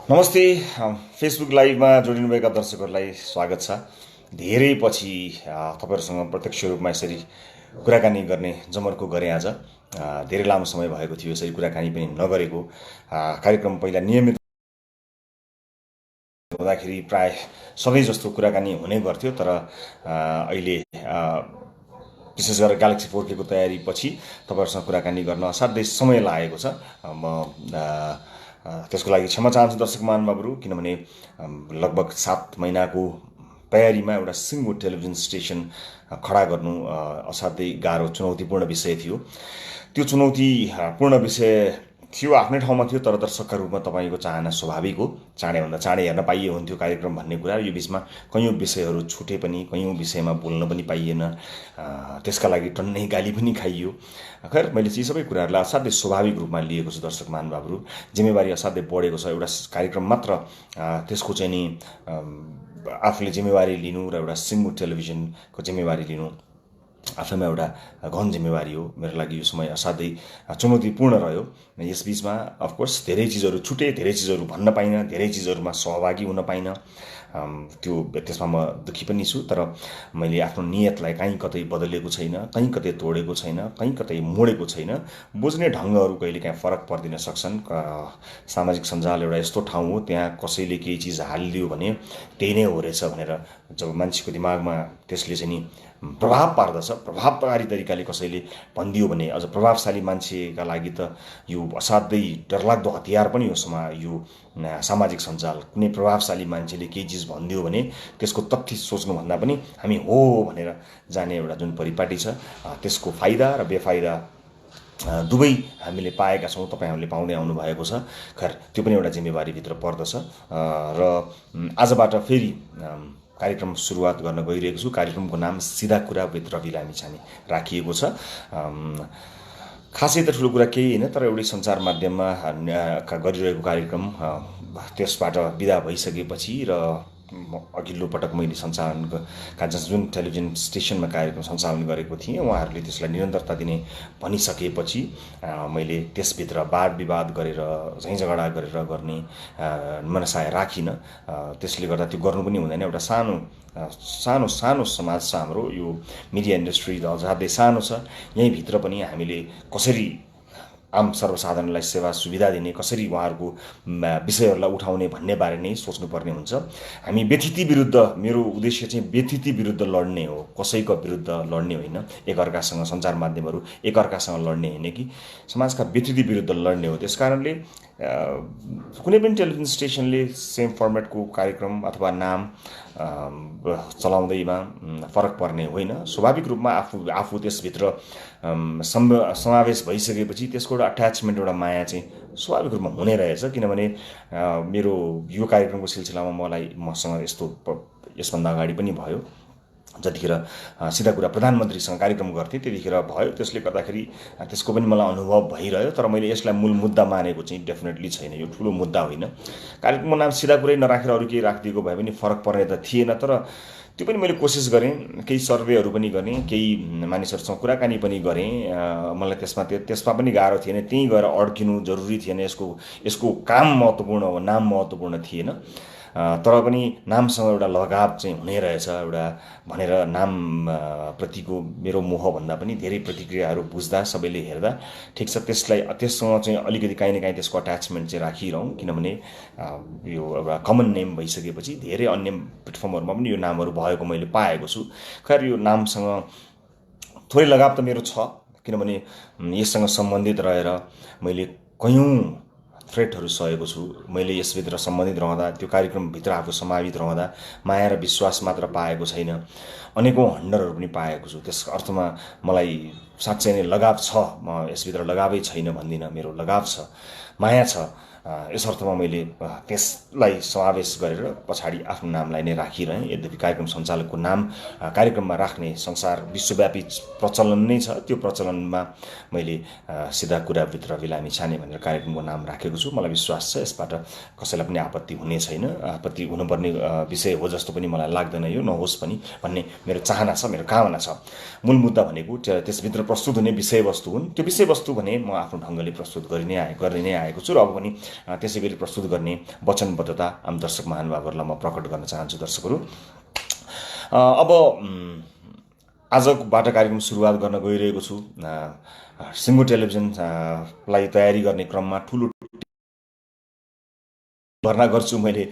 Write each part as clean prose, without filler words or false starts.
नमस्ते। फेसबुक लाइभमा जोडिनुभएका दर्शकहरूलाई स्वागत छ। धेरै पछि तपाईँहरूसँग प्रत्यक्ष रूपमा यसरी कुराकानी गर्ने जमर्को गरेँ आज। धेरै लामो समय भएको थियो यसरी कुराकानी पनि नगरेको। कार्यक्रम पहिला नियमित हुँदाखेरि प्राय सधैँ जस्तो कुराकानी हुने गर्थ्यो, तर अहिले विशेष गरेर ग्यालेक्सी 4K को तयारी पछि तपाईँहरूसँग कुराकानी गर्न असाध्यै समय लागेको छ। त्यसको लागि क्षमा चाहन्छु दर्शक महानुभावहरू, किनभने लगभग 7 महिनाको तयारीमा एउटा सिङ्गो टेलिभिजन स्टेसन खडा गर्नु असाध्यै गाह्रो चुनौतीपूर्ण विषय थियो। त्यो चुनौतीपूर्ण विषय थियो, आफ्नै ठाउँमा थियो, तर दर्शकका रूपमा तपाईँको चाहना स्वाभाविक हो। चाँडैभन्दा चाँडै हेर्न पाइए हुन्थ्यो कार्यक्रम भन्ने कुरा। यो बिचमा कैयौँ विषयहरू छुटे पनि, कैयौँ विषयमा बोल्न पनि पाइएन। त्यसका लागि टन्नै गाली पनि खाइयो। खैर, मैले यी सबै कुराहरूलाई असाध्यै स्वाभाविक रूपमा लिएको छु दर्शक महानुभावहरू। जिम्मेवारी असाध्यै बढेको छ। एउटा कार्यक्रम मात्र त्यसको चाहिँ नि आफूले जिम्मेवारी लिनु र एउटा सिङ्गो टेलिभिजनको जिम्मेवारी लिनु आफैमा एउटा गहन जिम्मेवारी हो। मेरो लागि यो समय असाध्यै चुनौतीपूर्ण रह्यो। यसबीचमा अफकोर्स धेरै चिजहरू छुटे, धेरै चिजहरू भन्न पाइनँ, धेरै चिजहरूमा सहभागी हुन पाइनँ। त्यसमा म दुःखी पनि छु, तर मैले आफ्नो नियतलाई कहीँ कतै बदलेको छैन, कहीँ कतै तोडेको छैन, कहीँ कतै मोडेको छैन। बुझ्ने ढङ्गहरू कहिलेकाहीँ फरक पर्दिन सक्छन्। सामाजिक सञ्जाल एउटा यस्तो ठाउँ हो, त्यहाँ कसैले केही चिज हालिदियो भने त्यही नै हो रहेछ भनेर जब मान्छेको दिमागमा त्यसले चाहिँ नि प्रभाव पार्दछ, प्रभावकारी तरिकाले कसैले भनिदियो भने अझ प्रभावशाली मान्छेका लागि त यो असाध्यै डरलाग्दो हतियार पनि हो। यो सामाजिक सञ्जाल। कुनै प्रभावशाली मान्छेले केही चिज भनिदियो भने त्यसको तथ्य सोच्नुभन्दा पनि हामी हो भनेर जाने एउटा जुन परिपाटी छ, त्यसको फाइदा र बेफाइदा दुवै हामीले पाएका छौँ, तपाईँहरूले पाउँदै आउनु भएको छ। खैर, त्यो पनि एउटा जिम्मेवारीभित्र पर्दछ। र आजबाट फेरि कार्यक्रम सुरुवात गर्न गइरहेको छु। कार्यक्रमको नाम सिधा कुरा विथ रवि लामिछाने राखिएको छ। खासै त ठुलो कुरा केही होइन, तर एउटै सञ्चार माध्यममा गरिरहेको कार्यक्रम त्यसबाट बिदा भइसकेपछि र अघिल्लो पटक मैले सञ्चालनका जुन टेलिभिजन स्टेसनमा कार्यक्रम सञ्चालन गरेको थिएँ, उहाँहरूले त्यसलाई निरन्तरता दिने भनिसकेपछि मैले त्यसभित्र वाद विवाद गरेर झैँझगडा गरेर गर्ने मनसाय राखिनँ। त्यसले गर्दा त्यो गर्नु पनि हुँदैन। एउटा सानो समाज छ हाम्रो। यो मिडिया इन्डस्ट्री अझै सानो छ। यहीँभित्र पनि हामीले कसरी आम सर्वसाधारणलाई सेवा सुविधा दिने, कसरी उहाँहरूको विषयहरूलाई उठाउने भन्ने बारे नै सोच्नुपर्ने हुन्छ। हामी व्यथिति विरुद्ध, मेरो उद्देश्य चाहिँ व्यथिति विरुद्ध लड्ने हो, कसैको विरुद्ध लड्ने होइन। एकअर्कासँग सञ्चार माध्यमहरू एकअर्कासँग लड्ने होइन कि समाजका व्यथिति विरुद्ध लड्ने हो। त्यस कारणले कुनै पनि टेलिभिजन स्टेसनले सेम फर्मेटको कार्यक्रम अथवा नाम चलाउँदैमा फरक पर्ने होइन। स्वाभाविक रूपमा आफू त्यसभित्र समावेश भइसकेपछि त्यसको एउटा अट्याचमेन्ट, एउटा माया चाहिँ स्वाभाविक रूपमा हुने रहेछ। किनभने मेरो यो कार्यक्रमको सिलसिलामा मसँग यस्तो यसभन्दा अगाडि पनि भयो। जतिखेर सिधा कुरा प्रधानमन्त्रीसँग कार्यक्रम गर्थेँ त्यतिखेर भयो। त्यसले गर्दाखेरि त्यसको पनि मलाई अनुभव भइरह्यो। तर मैले यसलाई मूल मुद्दा मानेको चाहिँ डेफिनेटली छैन। यो ठुलो मुद्दा होइन। कार्यक्रमको नाम सिधा कुरै नराखेर अरू केही राखिदिएको भए पनि फरक पर्ने त थिएन। तर त्यो पनि मैले कोसिस गरेँ, केही सर्वेहरू पनि गरेँ, केही मानिसहरूसँग कुराकानी पनि गरेँ। मलाई त्यसमा पनि गाह्रो थिएन। त्यहीँ गएर अड्किनु जरुरी थिएन। यसको काम महत्त्वपूर्ण हो, नाम महत्त्वपूर्ण थिएन। तर पनि नामसँग एउटा लगाव चाहिँ हुने रहेछ एउटा भनेर नाम प्रतिको मेरो मोहभन्दा पनि धेरै प्रतिक्रियाहरू बुझ्दा, सबैले हेर्दा ठिक छ, त्यससँग चाहिँ अलिकति काहीँ न काहीँ त्यसको अट्याचमेन्ट चाहिँ राखिरहँ। किनभने यो एउटा कमन नेम भइसकेपछि धेरै अन्य प्लेटफर्महरूमा पनि यो नामहरू भएको मैले पाएको छु। खैर, यो नामसँग थोरै लगाव त मेरो छ, किनभने यससँग सम्बन्धित रहेर मैले कैयौँ थ्रेटहरू सहेको छु। मैले यसभित्र सम्बन्धित रहँदा, त्यो कार्यक्रमभित्र आफू समावित रहँदा माया र विश्वास मात्र पाएको छैन, अनेकौँ हन्डरहरू पनि पाएको छु। त्यस अर्थमा मलाई साँच्चै नै लगाव छ। म यसभित्र लगावै छैन भन्दिनँ, मेरो लगाव छ, माया छ। यस अर्थमा मैले त्यसलाई समावेश गरेर पछाडि आफ्नो नामलाई नै राखिरहेँ। यद्यपि कार्यक्रम सञ्चालकको नाम कार्यक्रममा राख्ने संसार विश्वव्यापी प्रचलन नै छ। त्यो प्रचलनमा मैले सिधा कुरा विथ रवि लामिछाने भनेर कार्यक्रमको नाम राखेको छु। मलाई विश्वास छ यसबाट कसैलाई पनि आपत्ति हुने छैन। आपत्ति हुनुपर्ने विषय हो जस्तो पनि मलाई लाग्दैन, यो नहोस् पनि भन्ने मेरो चाहना छ, मेरो कामना छ। मूल मुद्दा भनेको त्यसभित्र प्रस्तुत हुने विषयवस्तु हुन्। त्यो विषयवस्तु भने म आफ्नो ढङ्गले प्रस्तुत गरि नै आएको छु र अब पनि त्यसै गरी प्रस्तुत गर्ने वचनबद्धता दर्शक महानुभावहरूलाई म प्रकट गर्न चाहन्छु। दर्शकहरू, अब आजबाट कार्यक्रम सुरुवात गर्न गइरहेको छु। सिङ्गो टेलिभिजनलाई तयारी गर्ने क्रममा ठुलो भर्ना गर्छु मैले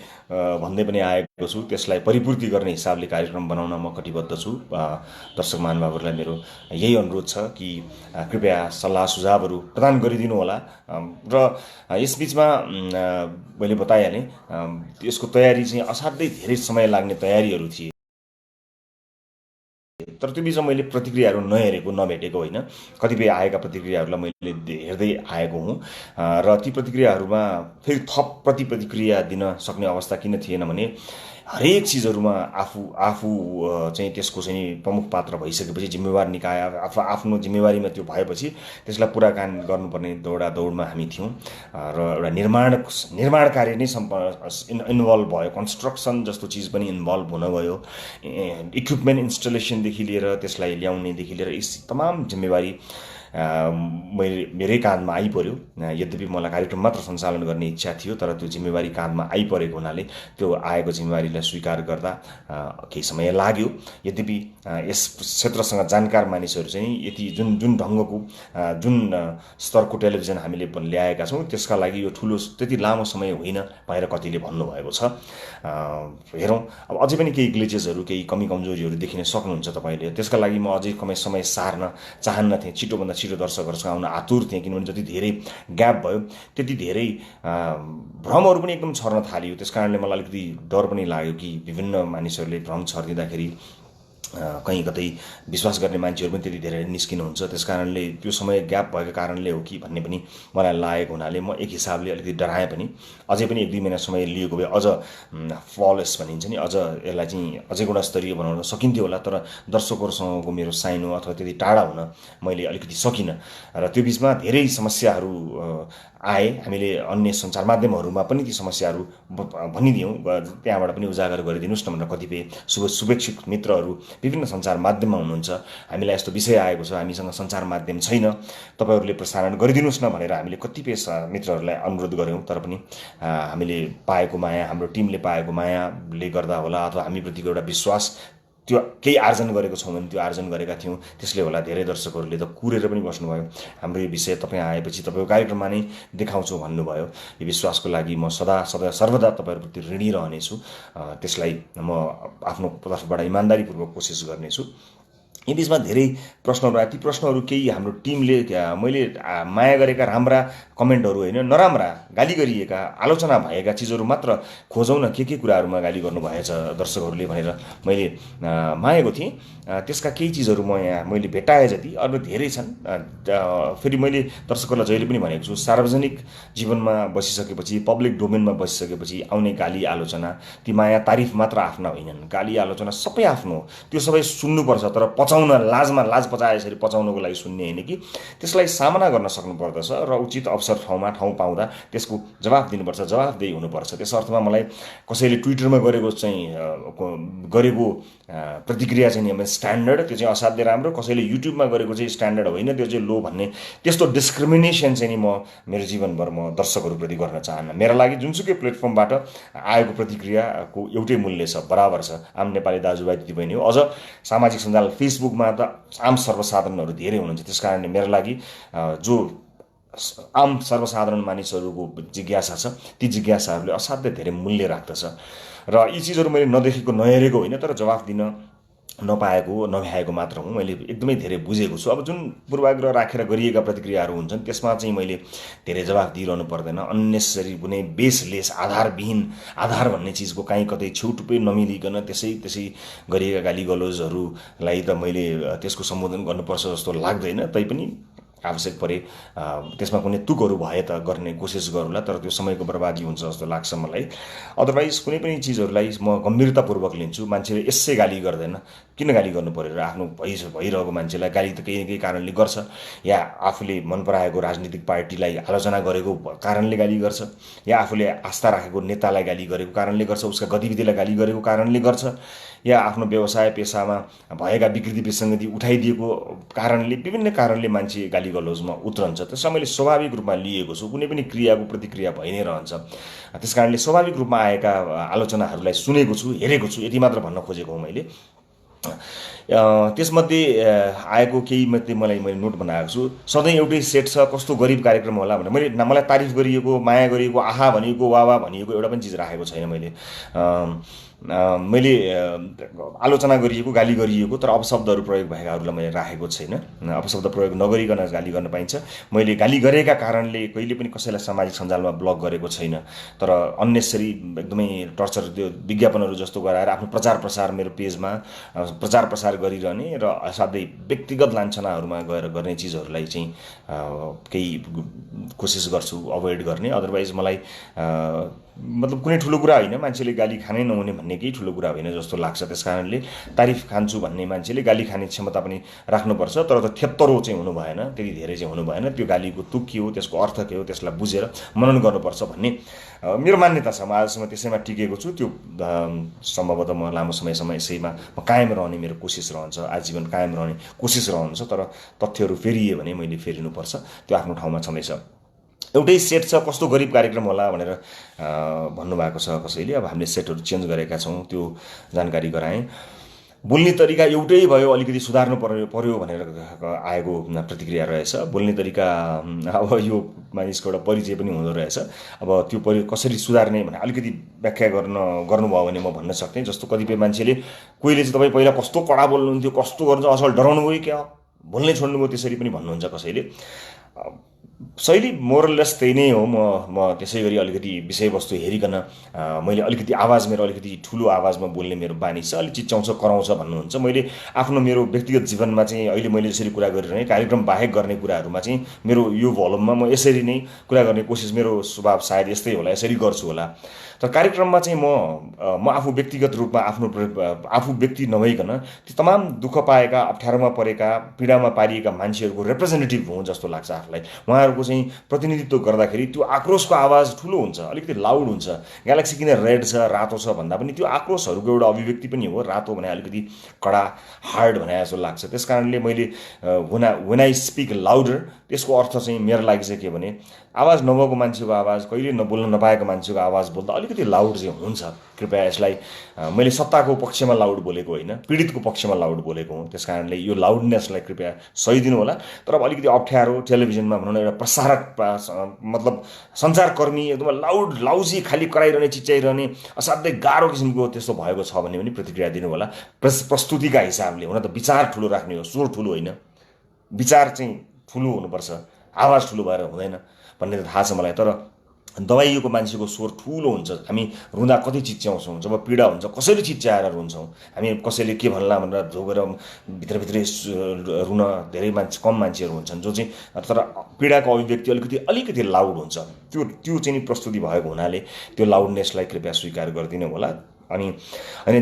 भन्दै पनि आएको छु। त्यसलाई परिपूर्ति गर्ने हिसाबले कार्यक्रम बनाउन म कटिबद्ध छु। दर्शक महानुभावहरूलाई मेरो यही अनुरोध छ कि कृपया सल्लाह सुझावहरू प्रदान गरिदिनु होला। र यसबिचमा मैले बताइहालेँ, यसको तयारी चाहिँ असाध्यै धेरै समय लाग्ने तयारीहरू थिए, तर त्यो बिचमा मैले प्रतिक्रियाहरू नभेटेको होइन। कतिपय आएका प्रतिक्रियाहरूलाई मैले हेर्दै आएको हुँ र ती प्रतिक्रियाहरूमा फेरि थप प्रतिक्रिया दिन सक्ने अवस्था किन थिएन भने हरेक चिजहरूमा आफू चाहिँ त्यसको चाहिँ प्रमुख पात्र भइसकेपछि, जिम्मेवार निकाय आफ्नो जिम्मेवारीमा त्यो भएपछि त्यसलाई पुरा गर्नुपर्ने दौडमा हामी थियौँ र एउटा निर्माण कार्य नै इन्भल्भ भयो। कन्स्ट्रक्सन जस्तो चिज पनि इन्भल्भ हुन गयो। इक्विपमेन्ट इन्स्टलेसनदेखि लिएर त्यसलाई ल्याउनेदेखि लिएर यी तमाम जिम्मेवारी मेरै काँधमा आइपर्यो। यद्यपि मलाई कार्यक्रम मात्र सञ्चालन गर्ने इच्छा थियो, तर त्यो जिम्मेवारी काँधमा आइपरेको हुनाले त्यो आएको जिम्मेवारीलाई स्वीकार गर्दा केही समय लाग्यो। यद्यपि यस क्षेत्रसँग जानकार मानिसहरू चाहिँ यति जुन ढङ्गको जुन स्तरको टेलिभिजन हामीले ल्याएका छौँ त्यसका लागि यो ठुलो त्यति लामो समय होइन भनेर कतिले भन्नुभएको छ। हेरौँ, अब अझै पनि केही ग्लिचेसहरू, केही कमी कमजोरीहरू देखिन सक्नुहुन्छ तपाईँले। त्यसका लागि म अझै समय सार्न चाहन्न थिएँ। छिटोभन्दा छिटो दर्शकहरूसँग आउन आतुर थिएँ, किनभने जति धेरै ग्याप भयो त्यति धेरै भ्रमहरू पनि एकदम छर्न थालियो। त्यस कारणले मलाई अलिकति डर पनि लाग्यो कि विभिन्न मानिसहरूले भ्रम छरिदिँदाखेरि कहीँ कतै विश्वास गर्ने मान्छेहरू पनि त्यति धेरै निस्किनुहुन्छ। त्यस कारणले त्यो समय ग्याप भएको कारणले हो कि भन्ने पनि मलाई लागेको हुनाले म एक हिसाबले अलिकति डराएँ पनि। अझै पनि 1-2 महिना समय लिएको भए अझ फ्ललेस भनिन्छ नि, अझ यसलाई चाहिँ अझै गुणस्तरीय बनाउन सकिन्थ्यो होला। तर दर्शकहरूसँगको मेरो साइनो अथवा त्यति टाढा हुन मैले अलिकति सकिनँ र त्यो बिचमा धेरै समस्याहरू आए। हामीले अन्य सञ्चार माध्यमहरूमा पनि ती समस्याहरू भनिदियौँ, त्यहाँबाट पनि उजागर गरिदिनुहोस् न भनेर कतिपय शुभेच्छुक मित्रहरू विभिन्न सञ्चार माध्यममा हुनुहुन्छ। हामीलाई यस्तो विषय आएको छ, हामीसँग सञ्चार माध्यम छैन, तपाईँहरूले प्रसारण गरिदिनुहोस् न भनेर हामीले कतिपय मित्रहरूलाई अनुरोध गऱ्यौँ। तर पनि हामीले पाएको माया, हाम्रो टिमले पाएको मायाले गर्दा होला अथवा हामीप्रतिको एउटा विश्वास, त्यो केही आर्जन गरेको छौँ भने त्यो आर्जन गरेका थियौँ, त्यसले होला धेरै दर्शकहरूले त कुरेर पनि बस्नुभयो। हाम्रो यो विषय तपाईँ आएपछि तपाईँको कार्यक्रममा नै देखाउँछु भन्नुभयो। यो विश्वासको लागि म सर्वदा तपाईँहरूप्रति ऋणी रहनेछु। त्यसलाई म आफ्नो तर्फबाट इमान्दारीपूर्वक कोसिस गर्नेछु। यी बिचमा धेरै प्रश्नहरू आए। ती प्रश्नहरू केही हाम्रो टिमले मैले माया गरेका राम्रा कमेन्टहरू होइन, नराम्रा गाली गरिएका आलोचना भएका चिजहरू मात्र खोजौँ न, के कुराहरूमा गाली गर्नुभएछ दर्शकहरूले भनेर मैले मागेको थिएँ। त्यसका केही चिजहरू मैले भेटाए जति अरू धेरै छन्। फेरि मैले दर्शकहरूलाई जहिले पनि भनेको छु, सार्वजनिक जीवनमा बसिसकेपछि, पब्लिक डोमेनमा बसिसकेपछि आउने गाली आलोचना ती माया तारिफ मात्र आफ्ना होइनन्। गाली आलोचना सबै आफ्नो हो, त्यो सबै सुन्नुपर्छ, तर पचाउन लाज पचाए यसरी पचाउनको लागि सुन्ने होइन कि त्यसलाई सामना गर्न सक्नुपर्दछ र उचित अवसर ठाउँ पाउँदा त्यसको जवाफ दिनुपर्छ, जवाफदेही हुनुपर्छ। त्यस अर्थमा मलाई कसैले ट्विटरमा गरेको प्रतिक्रिया चाहिँ स्ट्यान्डर्ड, त्यो चाहिँ असाध्यै राम्रो, कसैले युट्युबमा गरेको चाहिँ स्ट्यान्डर्ड होइन, त्यो चाहिँ लो भन्ने त्यस्तो डिस्क्रिमिनेसन चाहिँ नि म मेरो जीवनभर म दर्शकहरूप्रति गर्न चाहन्न। मेरा लागि जुनसुकै प्लेटफर्मबाट आएको प्रतिक्रियाको एउटै मूल्य छ, बराबर छ। आम नेपाली दाजुभाइ दिदीबहिनी हो। अझ सामाजिक सञ्जाल फेसबुकमा त आम सर्वसाधारणहरू धेरै हुनुहुन्छ। त्यस कारणले मेरो लागि जो आम सर्वसाधारण मानिसहरूको जिज्ञासा छ, ती जिज्ञासाहरूले असाध्यै धेरै मूल्य राख्दछ। र यी चिजहरू मैले नदेखेको नहेरेको होइन, तर जवाफ दिन नभ्याएको मात्र हुँ। मैले एकदमै धेरै बुझेको छु। अब जुन पूर्वाग्रह राखेर गरिएका प्रतिक्रियाहरू हुन्छन् त्यसमा चाहिँ मैले धेरै जवाफ दिइरहनु पर्दैन। अन्नेसरी कुनै बेसलेस आधारविहीन आधार भन्ने चिजको काहीँ कतै छेउटुप्पै नमिलिकन त्यसै गरिएका गाली गलोजहरूलाई त मैले त्यसको सम्बोधन गर्नुपर्छ जस्तो लाग्दैन। तैपनि आवश्यक परे त्यसमा कुनै तुकहरू भए त गर्ने कोसिस गरौँला, तर त्यो समयको बर्बादी हुन्छ जस्तो लाग्छ मलाई। अदरवाइज कुनै पनि चिजहरूलाई म गम्भीरतापूर्वक लिन्छु। मान्छेले यसै गाली गर्दैन, किन गाली गर्नु पऱ्यो र आफ्नो भइरहेको मान्छेलाई गाली त केही कारणले गर्छ, या आफूले मन पराएको राजनीतिक पार्टीलाई आलोचना गरेको कारणले गाली गर्छ, या आफूले आस्था राखेको नेतालाई गाली गरेको कारणले गर्छ, उसका गतिविधिलाई गाली गरेको कारणले गर्छ, या आफ्नो व्यवसाय पेसामा भएका विकृति विसङ्गति उठाइदिएको कारणले, विभिन्न कारणले मान्छे गाली गाली गलौजमा उत्रन्छ त्यसलाई मैले स्वाभाविक रूपमा लिएको छु। कुनै पनि क्रियाको प्रतिक्रिया भइ नै रहन्छ। त्यस कारणले स्वाभाविक रूपमा आएका आलोचनाहरूलाई सुनेको छु, हेरेको छु, यति मात्र भन्न खोजेको हो मैले। त्यसमध्ये आएको केही मध्ये मैले नोट बनाएको छु। सधैँ एउटै सेट छ, कस्तो गरिब कार्यक्रम होला भनेर मलाई तारिफ गरिएको, माया गरिएको, आहा भनिएको, वाह भनिएको एउटा पनि चिज राखेको छैन मैले। मैले आलोचना गरिएको, गाली गरिएको तर अपशब्दहरू प्रयोग भएकाहरूलाई मैले राखेको छैन। अपशब्द प्रयोग नगरिकन गाली गर्न पाइन्छ। मैले गाली गरेका कारणले कहिले पनि कसैलाई सामाजिक सञ्जालमा ब्लक गरेको छैन, तर अन्नेसरी एकदमै टर्चर त्यो विज्ञापनहरू जस्तो गराएर आफ्नो प्रचार प्रसार मेरो पेजमा प्रचार प्रसार गरिरहने र असाध्यै व्यक्तिगत लान्छनाहरूमा गएर गर्ने चिजहरूलाई चाहिँ केही कोसिस गर्छु अभोइड गर्ने। अदरवाइज मलाई मतलब कुनै ठुलो कुरा होइन, मान्छेले गाली खानै नहुने भन्ने केही ठुलो कुरा होइन जस्तो लाग्छ। त्यस कारणले तारिफ खान्छु भन्ने मान्छेले गाली खाने क्षमता पनि राख्नुपर्छ, तर त्यो थेत्तरो चाहिँ हुनु भएन, त्यति धेरै चाहिँ हुनु भएन। त्यो गालीको तुक के हो, त्यसको अर्थ के हो, त्यसलाई बुझेर मनन गर्नुपर्छ भन्ने मेरो मान्यता छ। म आजसम्म त्यसैमा टिकेको छु। त्यो सम्भवतः म लामो समयसम्म यसैमा म कायम रहने मेरो कोसिस रहन्छ, आजीवन कायम रहने कोसिस रहन्छ। तर तथ्यहरू फेरिए भने मैले फेरिनुपर्छ, त्यो आफ्नो ठाउँमा छँदैछ। एउटै सेट छ, कस्तो गरिब कार्यक्रम होला भनेर भन्नुभएको छ कसैले। अब हामीले सेटहरू चेन्ज गरेका छौँ, त्यो जानकारी गराएँ। बोल्ने तरिका एउटै भयो, अलिकति सुधार्नु पर्यो भनेर आएको प्रतिक्रिया रहेछ। बोल्ने तरिका अब यो मानिसको एउटा परिचय पनि हुँदो रहेछ। अब त्यो कसरी सुधार्ने भने अलिकति व्याख्या गर्नुभयो भने म भन्न सक्थेँ। जस्तो कतिपय मान्छेले, कोहीले चाहिँ तपाईँ पहिला कस्तो कडा बोल्नुहुन्थ्यो, कस्तो गर्नु, असल डराउनु गयो क्या, बोल्नै छोड्नुभयो, त्यसरी पनि भन्नुहुन्छ कसैले। शैली मोरलेस त्यही नै हो। म त्यसै गरी अलिकति विषयवस्तु हेरिकन मैले अलिकति आवाज मेरो अलिकति ठुलो आवाजमा बोल्ने मेरो बानी छ, अलिक चिच्याउँछ कराउँछ भन्नुहुन्छ। मैले आफ्नो मेरो व्यक्तिगत जीवनमा चाहिँ अहिले मैले यसरी कुरा गरिरहेँ, कार्यक्रम बाहेक गर्ने कुराहरूमा चाहिँ मेरो यो भोल्युममा म यसरी नै कुरा गर्ने कोसिस, मेरो स्वभाव सायद यस्तै होला, यसरी गर्छु होला। तर कार्यक्रममा चाहिँ म आफू व्यक्तिगत रूपमा आफू व्यक्ति नभइकन ती तमाम दुःख पाएका, अप्ठ्यारोमा परेका, पीडामा पारिएका मान्छेहरूको रिप्रेजेन्टेटिभ हुँ जस्तो लाग्छ आफूलाई। उहाँहरूको चाहिँ प्रतिनिधित्व गर्दाखेरि त्यो आक्रोशको आवाज ठुलो हुन्छ, अलिकति लाउड हुन्छ। ग्यालेक्सी किन रेड छ, रातो छ भन्दा पनि त्यो आक्रोशहरूको एउटा अभिव्यक्ति पनि हो। रातो भने अलिकति कडा, हार्ड भने जस्तो लाग्छ। त्यस कारणले मैले when I speak louder त्यसको अर्थ चाहिँ मेरो लागि चाहिँ के भने आवाज नभएको मान्छेको आवाज, कहिले नबोल्न नपाएको मान्छेको आवाज बोल्दा अलिकति लाउड चाहिँ हुन्छ। कृपया यसलाई मैले सत्ताको पक्षमा लाउड बोलेको होइन, पीडितको पक्षमा लाउड बोलेको हुँ। त्यस कारणले यो लाउडनेसलाई कृपया सही दिनु होला। तर अब अलिकति अप्ठ्यारो, टेलिभिजनमा भनौँ न एउटा प्रसारक मतलब सञ्चारकर्मी एकदम लाउड लाउजी खालि कराइरहने, चिच्याइरहने, असाध्यै गाह्रो किसिमको त्यस्तो भएको छ भने पनि प्रतिक्रिया दिनु होला। प्रस्तुतिका हिसाबले। हुन त विचार ठुलो राख्ने हो, स्वर ठुलो होइन, विचार चाहिँ ठुलो हुनुपर्छ, आवाज ठुलो भएर हुँदैन भन्ने त थाहा छ मलाई। तर दबाइएको मान्छेको स्वर ठुलो हुन्छ। हामी रुँदा कति चिच्याउँछौँ, जब पीडा हुन्छ कसरी चिच्याएर रुन्छौँ, हामी कसैले के भन्ला भनेर झोकेर भित्रभित्रै रुन धेरै कम मान्छेहरू हुन्छन् जो चाहिँ, तर पीडाको अभिव्यक्ति अलिकति लाउड हुन्छ। त्यो चाहिँ प्रस्तुति भएको हुनाले त्यो लाउडनेसलाई कृपया स्वीकार गरिदिनु होला। अनि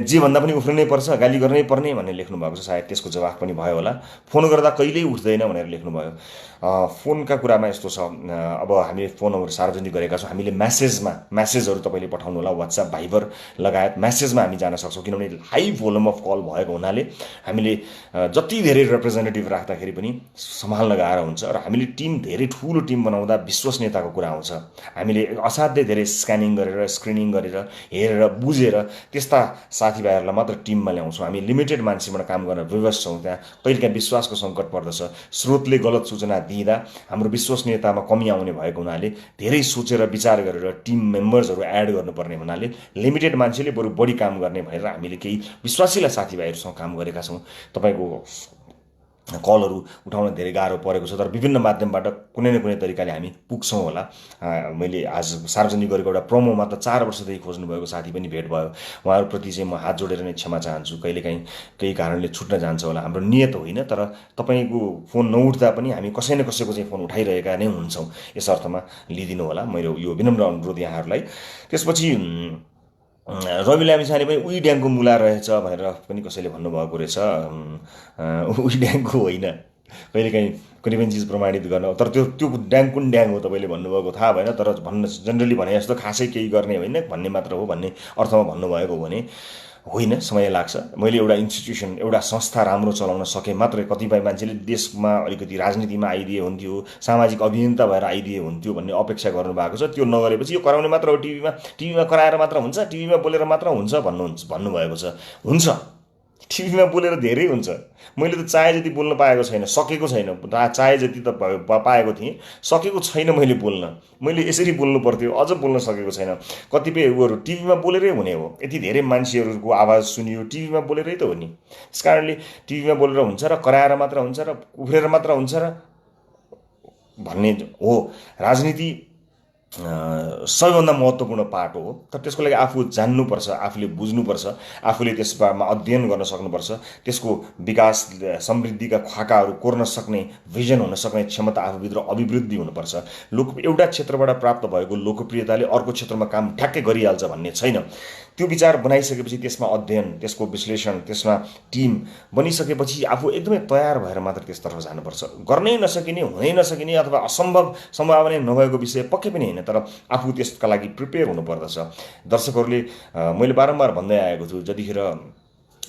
जे भन्दा पनि उफ्रिनै पर्छ, गाली गर्नै पर्ने भनेर लेख्नु भएको छ। सायद त्यसको जवाफ पनि भयो होला। फोन गर्दा कहिल्यै उठ्दैन भनेर लेख्नुभयो। फोनका कुरामा यस्तो छ, अब हामीले फोनहरू सार्वजनिक गरेका छौँ। हामीले मेसेजहरू तपाईँले पठाउनु होला, वाट्सएप, भाइबर लगायत मेसेजमा हामी जान सक्छौँ। किनभने हाई भोल्युम अफ कल भएको हुनाले हामीले जति धेरै रिप्रेजेन्टेटिभ राख्दाखेरि पनि सम्हाल्न गाह्रो हुन्छ। र हामीले धेरै ठुलो टिम बनाउँदा विश्वसनीयताको कुरा आउँछ। हामीले असाध्यै धेरै स्क्यानिङ गरेर, स्क्रिनिङ गरेर, हेरेर, बुझेर त्यस्ता साथीभाइहरूलाई मात्र टिममा ल्याउँछौँ। हामी लिमिटेड मान्छेबाट काम गर्न विवश छौँ। त्यहाँ कहिलेकाहीँ विश्वासको सङ्कट पर्दछ। स्रोतले गलत सूचना दिँदा हाम्रो विश्वसनीयतामा कमी आउने भएको हुनाले धेरै सोचेर विचार गरेर टिम मेम्बर्सहरू एड गर्नुपर्ने हुनाले लिमिटेड मान्छेले बरु बढी काम गर्ने भनेर हामीले केही विश्वासिला साथीभाइहरूसँग काम गरेका छौँ। तपाईँको कलहरू उठाउन धेरै गाह्रो परेको छ, तर विभिन्न माध्यमबाट कुनै न कुनै तरिकाले हामी पुग्छौँ होला। मैले आज सार्वजनिक गरेको एउटा प्रोमोमा त 4 वर्षदेखि खोज्नुभएको साथी पनि भेट भयो। उहाँहरूप्रति चाहिँ म हात जोडेर नै क्षमा चाहन्छु। कहिलेकाहीँ केही कारणले छुट्न जान्छ होला, हाम्रो नियत होइन। तर तपाईँको फोन नउठ्दा पनि हामी कसै न कसैको चाहिँ फोन उठाइरहेका नै हुन्छौँ, यस अर्थमा लिदिनु होला मेरो यो विनम्र अनुरोध यहाँहरूलाई। त्यसपछि रवि लामिछाने पनि उही ड्याङको मुला रहेछ भनेर पनि कसैले भन्नुभएको रहेछ। उही ड्याङको होइन, कहिलेकाहीँ कुनै पनि चिज प्रमाणित गर्न, तर त्यो ड्याङ कुन ड्याङ हो तपाईँले भन्नुभएको थाहा भएन। तर जेनरली भने जस्तो खासै केही गर्ने होइन भन्ने मात्र हो भन्ने अर्थमा भन्नुभएको भने होइन, समय लाग्छ। मैले एउटा इन्स्टिट्युसन, एउटा संस्था राम्रो चलाउन सके मात्रै कतिपय मान्छेले देशमा अलिकति राजनीतिमा आइदिए हुन्थ्यो, सामाजिक अभियन्ता भएर आइदिए हुन्थ्यो भन्ने अपेक्षा गर्नुभएको छ। त्यो नगरेपछि यो कराउने मात्र हो, टिभीमा कराएर मात्र हुन्छ, टिभीमा बोलेर मात्र हुन्छ भन्नुभएको छ। हुन्छ, टिभीमा बोलेर धेरै हुन्छ। मैले त चाहे जति बोल्न पाएको छैन, सकेको छैन। चाहे जति त पाएको थिएँ, सकेको छैन मैले बोल्न। मैले यसरी बोल्नु पर्थ्यो, अझ बोल्न सकेको छैन। कतिपय उहरू टिभीमा बोलेरै हुने हो। यति धेरै मान्छेहरूको आवाज सुनियो, टिभीमा बोलेरै त हो नि। त्यस कारणले टिभीमा बोलेर हुन्छ र कराएर मात्र हुन्छ र उफ्रेर मात्र हुन्छ र भन्ने हो। राजनीति सबैभन्दा महत्त्वपूर्ण पार्ट हो, तर त्यसको लागि आफू जान्नुपर्छ, आफूले बुझ्नुपर्छ, आफूले त्यसमा अध्ययन गर्न सक्नुपर्छ। त्यसको विकास समृद्धिका खाकाहरू कोर्न सक्ने, भिजन हुन सक्ने क्षमता आफूभित्र अभिवृद्धि हुनुपर्छ। एउटा क्षेत्रबाट प्राप्त भएको लोकप्रियताले अर्को क्षेत्रमा काम ठ्याक्कै गरिहाल्छ भन्ने छैन। त्यो विचार बनाइसकेपछि त्यसमा अध्ययन, त्यसको विश्लेषण, त्यसमा टिम बनिसकेपछि आफू एकदमै तयार भएर मात्र त्यसतर्फ जानुपर्छ। गर्नै नसकिने, हुनै नसकिने अथवा असम्भव, सम्भावना नभएको विषय पक्कै पनि होइन, तर आफू त्यसका लागि प्रिपेयर हुनुपर्दछ। दर्शकहरूले मैले बारम्बार भन्दै आएको छु, जतिखेर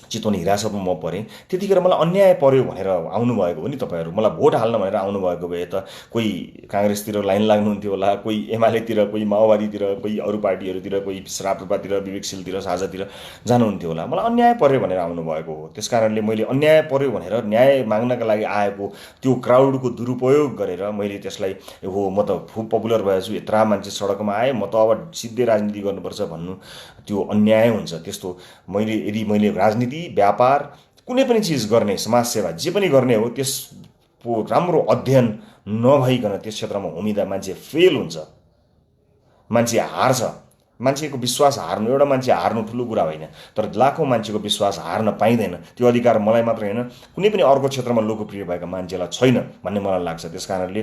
चितवन हिरासतमा म परेँ त्यतिखेर मलाई अन्याय पर्यो भनेर आउनुभएको हो नि तपाईँहरू। मलाई भोट हाल्न भनेर आउनुभएको भए त कोही काङ्ग्रेसतिर लाइन लाग्नुहुन्थ्यो होला, कोही एमालेतिर, कोही माओवादीतिर, कोही अरू पार्टीहरूतिर, कोही राप्रपातिर, विवेकशीलतिर, साझातिर जानुहुन्थ्यो होला। मलाई अन्याय पर्यो भनेर आउनुभएको हो। त्यस कारणले मैले अन्याय पर्यो भनेर न्याय माग्नका लागि आएको त्यो क्राउडको दुरुपयोग गरेर मैले त्यसलाई हो म त खुब पपुलर भएछु, यत्रा मान्छे सडकमा आए, म त अब सिधै राजनीति गर्नुपर्छ भन्नु त्यो अन्याय हुन्छ। त्यस्तो यदि मैले राजनीति, व्यापार, कुनै पनि चिज गर्ने, समाजसेवा जे पनि गर्ने हो, त्यसको राम्रो अध्ययन नभइकन त्यस क्षेत्रमा उम्मिदा मान्छे फेल हुन्छ, मान्छे हार्छ। मान्छेको विश्वास हार्नु, एउटा मान्छे हार्नु ठुलो कुरा होइन, तर लाखौँ मान्छेको विश्वास हार्न पाइँदैन। त्यो अधिकार मलाई मात्र होइन, कुनै पनि अर्को क्षेत्रमा लोकप्रिय भएका मान्छेलाई छैन भन्ने मलाई लाग्छ। त्यस कारणले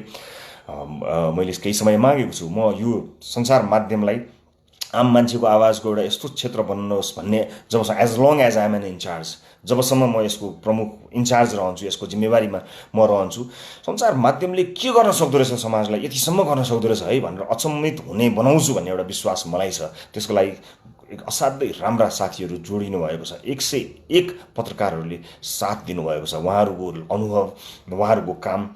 मैले केही समय मागेको छु, म यो सञ्चार माध्यमलाई आम मान्छेको आवाजको एउटा यस्तो क्षेत्र बन्नुहोस् भन्ने, जबसम्म as long as I am an in charge, जबसम्म म यसको प्रमुख इन्चार्ज रहन्छु, यसको जिम्मेवारीमा म रहन्छु, सञ्चार माध्यमले के गर्न सक्दो रहेछ, समाजलाई यतिसम्म गर्न सक्दो रहेछ है भनेर अचम्मित हुने बनाउँछु भन्ने एउटा विश्वास मलाई छ। त्यसको लागि एक असाध्यै राम्रा साथीहरू जोडिनु भएको छ। 101 पत्रकारहरूले साथ दिनुभएको छ। उहाँहरूको अनुभव, उहाँहरूको काम,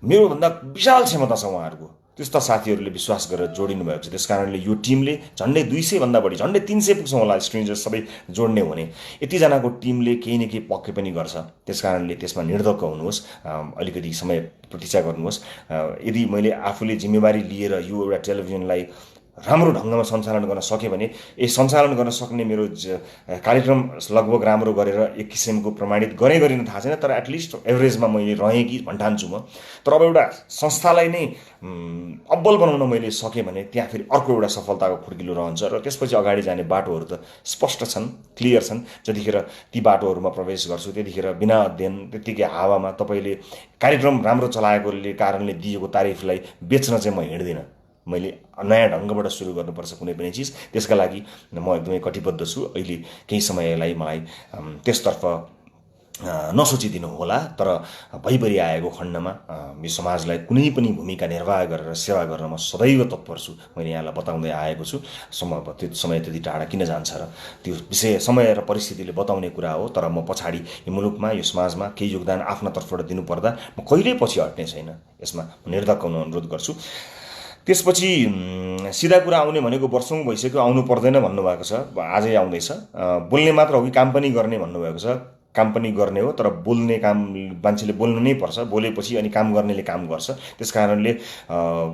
मेरोभन्दा विशाल क्षमता छ उहाँहरूको। त्यस्ता साथीहरूले विश्वास गरेर जोडिनु भएको छ। त्यस कारणले यो टिमले झन्डै 200 भन्दा बढी, झन्डै 300 पुग्छौँ होला स्ट्रेन्जर्स सबै जोड्ने हो भने। यतिजनाको टिमले केही न केही पक्कै पनि गर्छ। त्यस कारणले त्यसमा निर्धक्क हुनुहोस्, अलिकति समय प्रतीक्षा गर्नुहोस्। यदि मैले आफूले जिम्मेवारी लिएर यो एउटा टेलिभिजनलाई राम्रो ढङ्गमा सञ्चालन गर्न सकेँ भने, सञ्चालन गर्न सक्ने मेरो कार्यक्रम लगभग राम्रो गरेर एक किसिमको प्रमाणित गरिन थाहा छैन, तर एटलिस्ट एभरेजमा मैले रहेँ कि भन्ठान्छु म। तर अब एउटा संस्थालाई नै अब्बल बनाउन मैले सकेँ भने त्यहाँ फेरि अर्को एउटा सफलताको खुड्किलो रहन्छ र त्यसपछि अगाडि जाने बाटोहरू त स्पष्ट छन्, क्लियर छन्। जतिखेर ती बाटोहरूमा प्रवेश गर्छु त्यतिखेर बिना अध्ययन, त्यत्तिकै हावामा तपाईँले कार्यक्रम राम्रो चलाएकोले कारणले दिएको तारिफलाई बेच्न चाहिँ म हिँड्दिनँ। मैले नयाँ ढङ्गबाट सुरु गर्नुपर्छ कुनै पनि चिज। त्यसका लागि म एकदमै कटिबद्ध छु। अहिले केही समयलाई मलाई त्यसतर्फ नसोचिदिनु होला, तर भइपरि आएको खण्डमा यो समाजलाई कुनै पनि भूमिका निर्वाह गरेर सेवा गर्न म सदैव तत्पर छु। मैले यहाँलाई बताउँदै आएको छु। त्यो समय त्यति टाढा किन जान्छ र त्यो विषय समय र परिस्थितिले बताउने कुरा हो। तर म पछाडि यो मुलुकमा, यो समाजमा केही योगदान आफ्ना तर्फबाट दिनुपर्दा म कहिल्यै पछि हट्ने छैन। यसमा निर्धक्क हुन अनुरोध गर्छु। त्यसपछि सिधा कुरा आउने भनेको वर्षौँ भइसक्यो, आउनु पर्दैन भन्नुभएको छ, आजै आउँदैछ। बोल्ने मात्र हो कि काम पनि गर्ने भन्नुभएको छ। काम पनि गर्ने हो, तर बोल्ने काम मान्छेले बोल्नु नै पर्छ। बोलेपछि अनि काम गर्नेले काम गर्छ। त्यस कारणले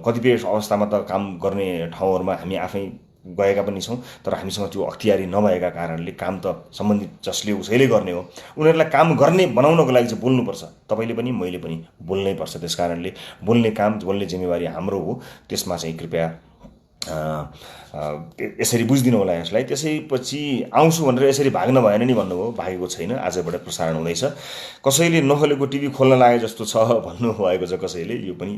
कतिपय अवस्थामा त काम गर्ने ठाउँहरूमा हामी आफै गएका पनि छौँ, तर हामीसँग त्यो अख्तियारी नभएका कारणले काम त सम्बन्धित जसले उसैले गर्ने हो। उनीहरूलाई काम गर्ने बनाउनको लागि चाहिँ बोल्नुपर्छ। तपाईँले पनि मैले पनि बोल्नै पर्छ। त्यस कारणले बोल्ने काम, बोल्ने जिम्मेवारी हाम्रो हो। त्यसमा चाहिँ कृपया यसरी बुझिदिनु होला यसलाई। त्यसैपछि आउँछु भनेर यसरी भाग्न भएन नि भन्नुभयो, भागेको छैन। आजबाट प्रसारण हुँदैछ। कसैले नखोलेको टिभी खोल्न लागे जस्तो छ भन्नुभएको छ कसैले। यो पनि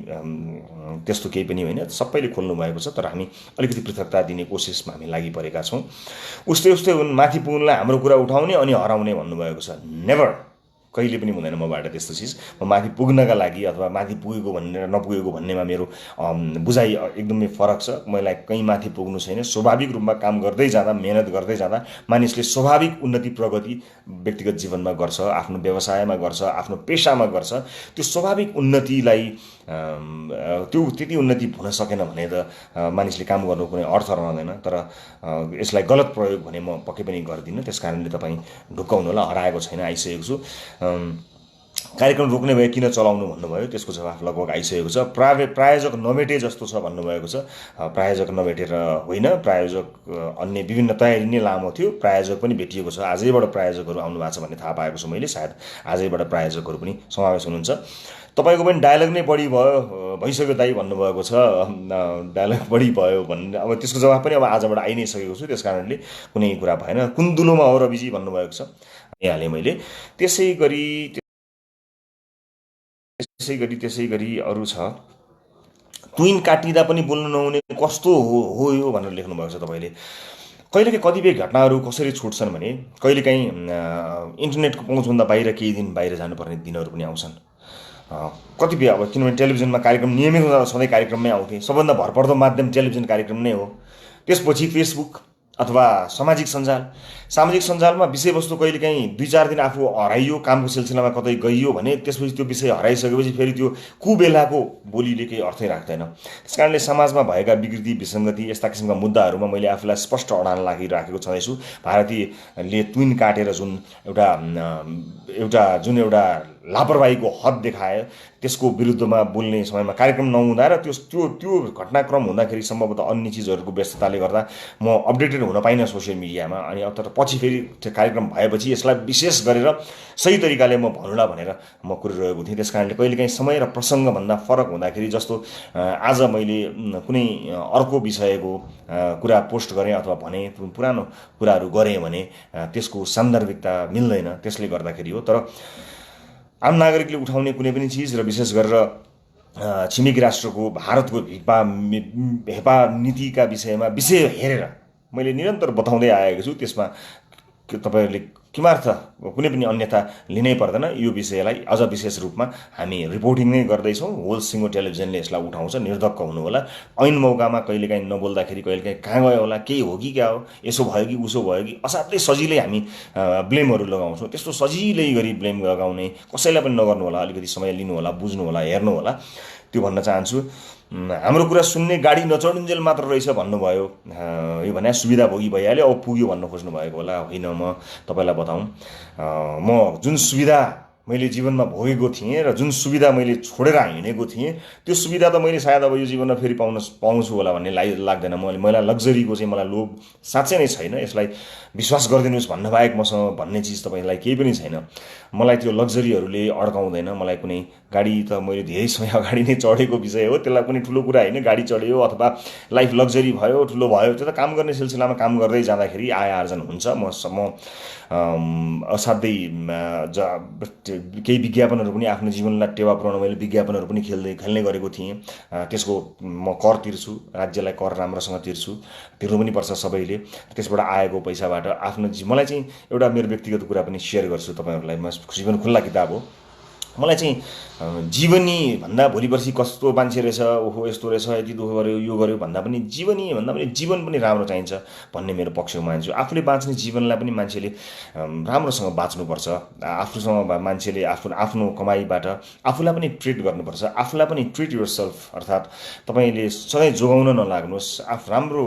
त्यस्तो केही पनि होइन, सबैले खोल्नु भएको छ, तर हामी अलिकति पृथकता दिने कोसिसमा हामी लागि परेका छौँ। उस्तै माथि पुग्नलाई हाम्रो कुरा उठाउने अनि हराउने भन्नुभएको छ। नेभर, कहिले पनि हुँदैन मबाट त्यस्तो चिज। म माथि पुग्नका लागि अथवा माथि पुगेको भनेर नपुगेको भन्नेमा मेरो बुझाइ एकदमै फरक छ। मलाई कहीँ माथि पुग्नु छैन। स्वाभाविक रूपमा काम गर्दै जाँदा, मेहनत गर्दै जाँदा मानिसले स्वाभाविक उन्नति प्रगति व्यक्तिगत जीवनमा गर्छ, आफ्नो व्यवसायमा गर्छ, आफ्नो पेसामा गर्छ। त्यो स्वाभाविक उन्नतिलाई त्यो त्यति उन्नति हुन सकेन भने त मानिसले काम गर्नु कुनै अर्थ रहँदैन। तर यसलाई गलत प्रयोग भने म पक्कै पनि गर्दिनँ। त्यस कारणले तपाईँ ढुक्काउनु होला, हराएको छैन, आइसकेको छु। कार्यक्रम रोक्ने भए किन चलाउनु भन्नुभयो, त्यसको जवाफ लगभग आइसकेको छ। प्रायोजक नभेटे जस्तो छ भन्नुभएको छ। प्रायोजक नभेटेर होइन, प्रायोजक अन्य विभिन्न तयारी नै लामो थियो, प्रायोजक पनि भेटिएको छ। आजैबाट प्रायोजकहरू आउनु भएको छ भन्ने थाहा पाएको छु मैले। सायद आजैबाट प्रायोजकहरू पनि समावेश हुनुहुन्छ। तपाईँको पनि डायलग नै बढी भइसक्यो दाइ भन्नुभएको छ। डायलग बढी भयो भन्ने अब त्यसको जवाफ पनि अब आजबाट आइ नै सकेको छु। त्यस कारणले कुनै कुरा भएन। कुन्दुलोमा हो रविजी भन्नुभएको छ, यहाँले मैले। त्यसै गरी अरू छ। ट्विन काटिँदा पनि बोल्नु नहुने कस्तो हो यो भनेर लेख्नु भएको छ तपाईँले। कहिलेकाहीँ कतिपय घटनाहरू कसरी छुट्छन् भने कहिलेकाहीँ इन्टरनेटको पहुँचभन्दा बाहिर केही दिन बाहिर जानुपर्ने दिनहरू पनि आउँछन्। कतिपय अब किनभने टेलिभिजनमा कार्यक्रम नियमित हुँदा सधैँ कार्यक्रममै आउँथे। सबभन्दा भरपर्दो माध्यम टेलिभिजन कार्यक्रम नै हो। त्यसपछि फेसबुक अथवा सामाजिक सञ्जालमा विषयवस्तु कहिलेकाहीँ 2-4 दिन आफू हराइयो, कामको सिलसिलामा कतै गइयो भने त्यसपछि त्यो विषय हराइसकेपछि फेरि त्यो कुबेलाको बोलीले केही अर्थै राख्दैन। त्यस कारणले समाजमा भएका विकृति विसङ्गति यस्ता किसिमका मुद्दाहरूमा मैले आफूलाई स्पष्ट अडान लागिराखेको छँदैछु। भारतीयले ट्विन काटेर जुन एउटा लापरवाहीको हद देखायो, त्यसको विरुद्धमा बोल्ने समयमा कार्यक्रम नहुँदा र त्यो घटनाक्रम हुँदाखेरि सम्भवतः अन्य चिजहरूको व्यस्तताले गर्दा म अपडेटेड हुन पाइनँ सोसियल मिडियामा। अनि तर पछि फेरि त्यो कार्यक्रम भएपछि यसलाई विशेष गरेर सही तरिकाले म भनौँला भनेर म कुरिरहेको थिएँ। त्यस कारणले कहिलेकाहीँ समय र प्रसङ्गभन्दा फरक हुँदाखेरि, जस्तो आज मैले कुनै अर्को विषयको कुरा पोस्ट गरेँ अथवा भने पुरानो कुराहरू गरेँ भने त्यसको सान्दर्भिकता मिल्दैन। त्यसले गर्दाखेरि हो। तर आम नागरिकले उठाउने कुनै पनि चिज र विशेष गरेर छिमेकी राष्ट्रको भारतको हेपा नीतिका विषयमा विषय हेरेर मैले निरन्तर बताउँदै आएको छु। त्यसमा तपाईँहरूले किमार्थ कुनै पनि अन्यथा लिनै पर्दैन। यो विषयलाई अझ विशेष रूपमा हामी रिपोर्टिङ नै गर्दैछौँ। होल सिङ्गो टेलिभिजनले यसलाई उठाउँछ। निर्धक्क हुनु होला। ऐन मौकामा कहिलेकाहीँ नबोल्दाखेरि कहिलेकाहीँ कहाँ गयो होला, केही हो कि क्या हो, यसो भयो कि उसो भयो कि, असाध्यै सजिलै हामी ब्लेमहरू लगाउँछौँ। त्यस्तो सजिलै गरी ब्लेम लगाउने कसैलाई पनि नगर्नु होला। अलिकति समय लिनु होला, बुझ्नु होला, हेर्नु होला। त्यो भन्न चाहन्छु। हाम्रो कुरा सुन्ने गाडी नचढुन्जेल मात्र रहेछ भन्नुभयो। यो भने सुविधा भोगी भइहाल्यो, अब पुग्यो भन्न खोज्नु भएको होला। होइन, म तपाईँलाई बताउँ, म जुन सुविधा मैले जीवनमा भोगेको थिएँ र जुन सुविधा मैले छोडेर हिँडेको थिएँ, त्यो सुविधा त मैले सायद अब यो जीवनमा फेरि पाउँछु होला भन्ने लाग्दैन। मलाई लग्जरीको चाहिँ मलाई लोभ साँच्चै नै छैन। यसलाई विश्वास गरिदिनुहोस् भन्न बाहेक मसँग भन्ने चिज तपाईँलाई केही पनि छैन। मलाई त्यो लग्जरीहरूले अड्काउँदैन। मलाई कुनै गाडी त मैले धेरै समय अगाडि नै चढेको विषय हो, त्यसलाई कुनै ठुलो कुरा होइन। गाडी चढ्यो अथवा लाइफ लग्जरी भयो, ठुलो भयो, त्यो त काम गर्ने सिलसिलामा काम गर्दै जाँदाखेरि आय आर्जन हुन्छ। म असाध्यै केही विज्ञापनहरू पनि आफ्नो जीवनलाई टेवा पुऱ्याउन मैले विज्ञापनहरू पनि खेल्ने गरेको थिएँ। त्यसको म कर तिर्छु, राज्यलाई कर राम्रोसँग तिर्नु पनि पर्छ सबैले। त्यसबाट आएको पैसाबाट मलाई चाहिँ एउटा मेरो व्यक्तिगत कुरा पनि सेयर गर्छु तपाईँहरूलाई। म जीवन खुल्ला किताब हो। मलाई चाहिँ जीवनी भन्दा भोलि पर्सि कस्तो मान्छे रहेछ, ओहो यस्तो रहेछ, यति दुःख गर्यो, यो गर्यो भन्दा पनि जीवनी भन्दा पनि जीवन पनि राम्रो चाहिन्छ भन्ने मेरो पक्षमा मान्छु। आफूले बाँच्ने जीवनलाई पनि मान्छेले राम्रोसँग बाँच्नुपर्छ। आफूसँग मान्छेले आफ्नो कमाइबाट आफूलाई पनि ट्रिट गर्नुपर्छ। आफूलाई पनि ट्रिट युर सेल्फ, अर्थात् तपाईँले सधैँ जोगाउन नलाग्नुहोस्। राम्रो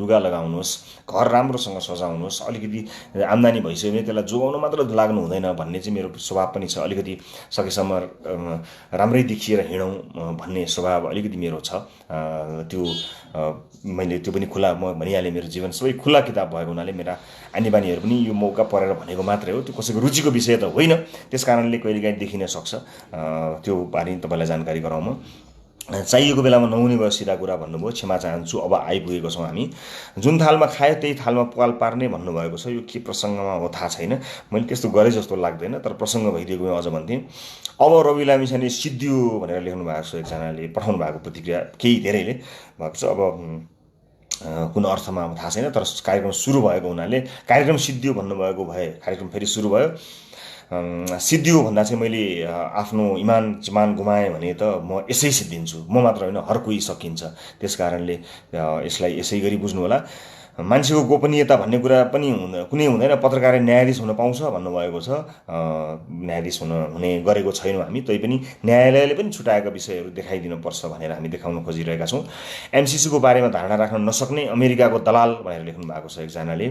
लुगा लगाउनुहोस्, घर राम्रोसँग सजाउनुहोस्। अलिकति आम्दानी भइसक्यो भने त्यसलाई जोगाउन मात्र लाग्नु हुँदैन भन्ने चाहिँ मेरो स्वभाव पनि छ। अलिकति सकेसम्म राम्रै देखिएर हिँडौँ भन्ने स्वभाव अलिकति मेरो छ। मैले त्यो पनि खुला म भनिहालेँ। मेरो जीवन सबै खुला किताब भएको हुनाले मेरा आनी बानीहरू पनि यो मौका परेर भनेको मात्रै हो। त्यो कसैको रुचिको विषय त होइन। त्यस कारणले कहिलेकाहीँ देखिन सक्छ। त्यो बारे तपाईँलाई जानकारी गराउँ। म चाहिएको बेलामा नहुने भयो सिधा कुरा भन्नुभयो, क्षमा चाहन्छु। अब आइपुगेको छौँ हामी। जुन थालमा खायो त्यही थालमा पाल पार्ने भन्नुभएको छ। यो के प्रसङ्गमा हो थाहा छैन, मैले त्यस्तो गरेँ जस्तो लाग्दैन। तर प्रसङ्ग भइदिएको अझ भन्थेँ। अब रवि लामिछाने सिद्धियो भनेर लेख्नु भएको छ एकजनाले, पठाउनु भएको प्रतिक्रिया केही धेरैले भएको छ। अब कुन अर्थमा थाहा छैन, तर कार्यक्रम सुरु भएको हुनाले कार्यक्रम सिद्धियो भन्नुभएको भए कार्यक्रम फेरि सुरु भयो। सिद्धियो भन्दा चाहिँ मैले आफ्नो इमान गुमाएँ भने त म यसै सिद्धिन्छु, म मात्र होइन हर कोही सकिन्छ। त्यस कारणले यसलाई यसै गरी बुझ्नु होला। मान्छेको गोपनीयता भन्ने कुरा पनि कुनै हुँदैन। पत्रकार न्यायाधीश हुन पाउँछ भन्नुभएको छ, न्यायाधीश हुने गरेको छैनौँ हामी, तैपनि न्यायालयले पनि छुटाएका विषयहरू देखाइदिनुपर्छ भनेर हामी देखाउन खोजिरहेका छौँ। एमसिसीको बारेमा धारणा राख्न नसक्ने अमेरिकाको दलाल भनेर लेख्नु भएको छ एकजनाले।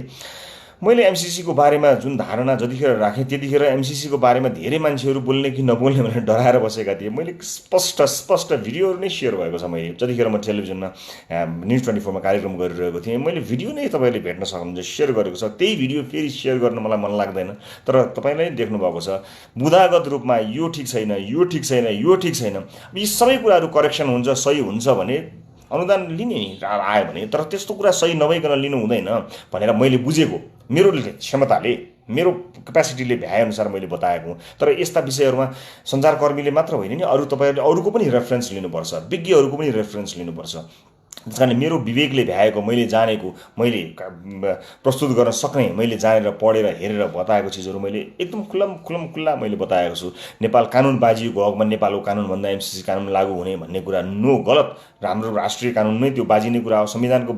मैले एमसिसीको बारेमा जुन धारणा जतिखेर राखेँ त्यतिखेर एमसिसीको बारेमा धेरै मान्छेहरू बोल्ने कि नबोल्ने भनेर डराएर बसेका थिए। मैले स्पष्ट भिडियोहरू नै सेयर भएको छ। मैले जतिखेर म टेलिभिजनमा न्युज 24 मा कार्यक्रम गरिरहेको थिएँ, मैले भिडियो नै तपाईँले भेट्न सक्नुहुन्छ सेयर गरेको छ। त्यही भिडियो फेरि सेयर गर्न मलाई मन लाग्दैन, तर तपाईँले देख्नु भएको छ बुदागत रूपमा यो ठिक छैन, यो ठिक छैन, यो ठिक छैन। यी सबै कुराहरू करेक्सन हुन्छ, सही हुन्छ भने अनुदान लिने आयो भने, तर त्यस्तो कुरा सही नभइकन लिनु हुँदैन भनेर मैले बुझेको, मेरो क्षमताले मेरो क्यापेसिटीले भ्याएअनुसार मैले बताएको हुँ। तर यस्ता विषयहरूमा सञ्चारकर्मीले मात्र होइन नि, तपाईँहरूले अरूको पनि रेफरेन्स लिनुपर्छ, विज्ञहरूको पनि रेफरेन्स लिनुपर्छ। त्यस कारण मेरो विवेकले भ्याएको, मैले जानेको, मैले प्रस्तुत गर्न सक्ने, मैले जानेर पढेर हेरेर बताएको चिजहरू मैले एकदम खुल्ला मैले बताएको छु। नेपाल कानुन बाजिएको हकमा नेपालको कानुनभन्दा एमसिसी कानुन लागू हुने भन्ने कुरा गलत। हाम्रो राष्ट्रिय कानुनमै त्यो बाजिने कुरा हो। संविधानको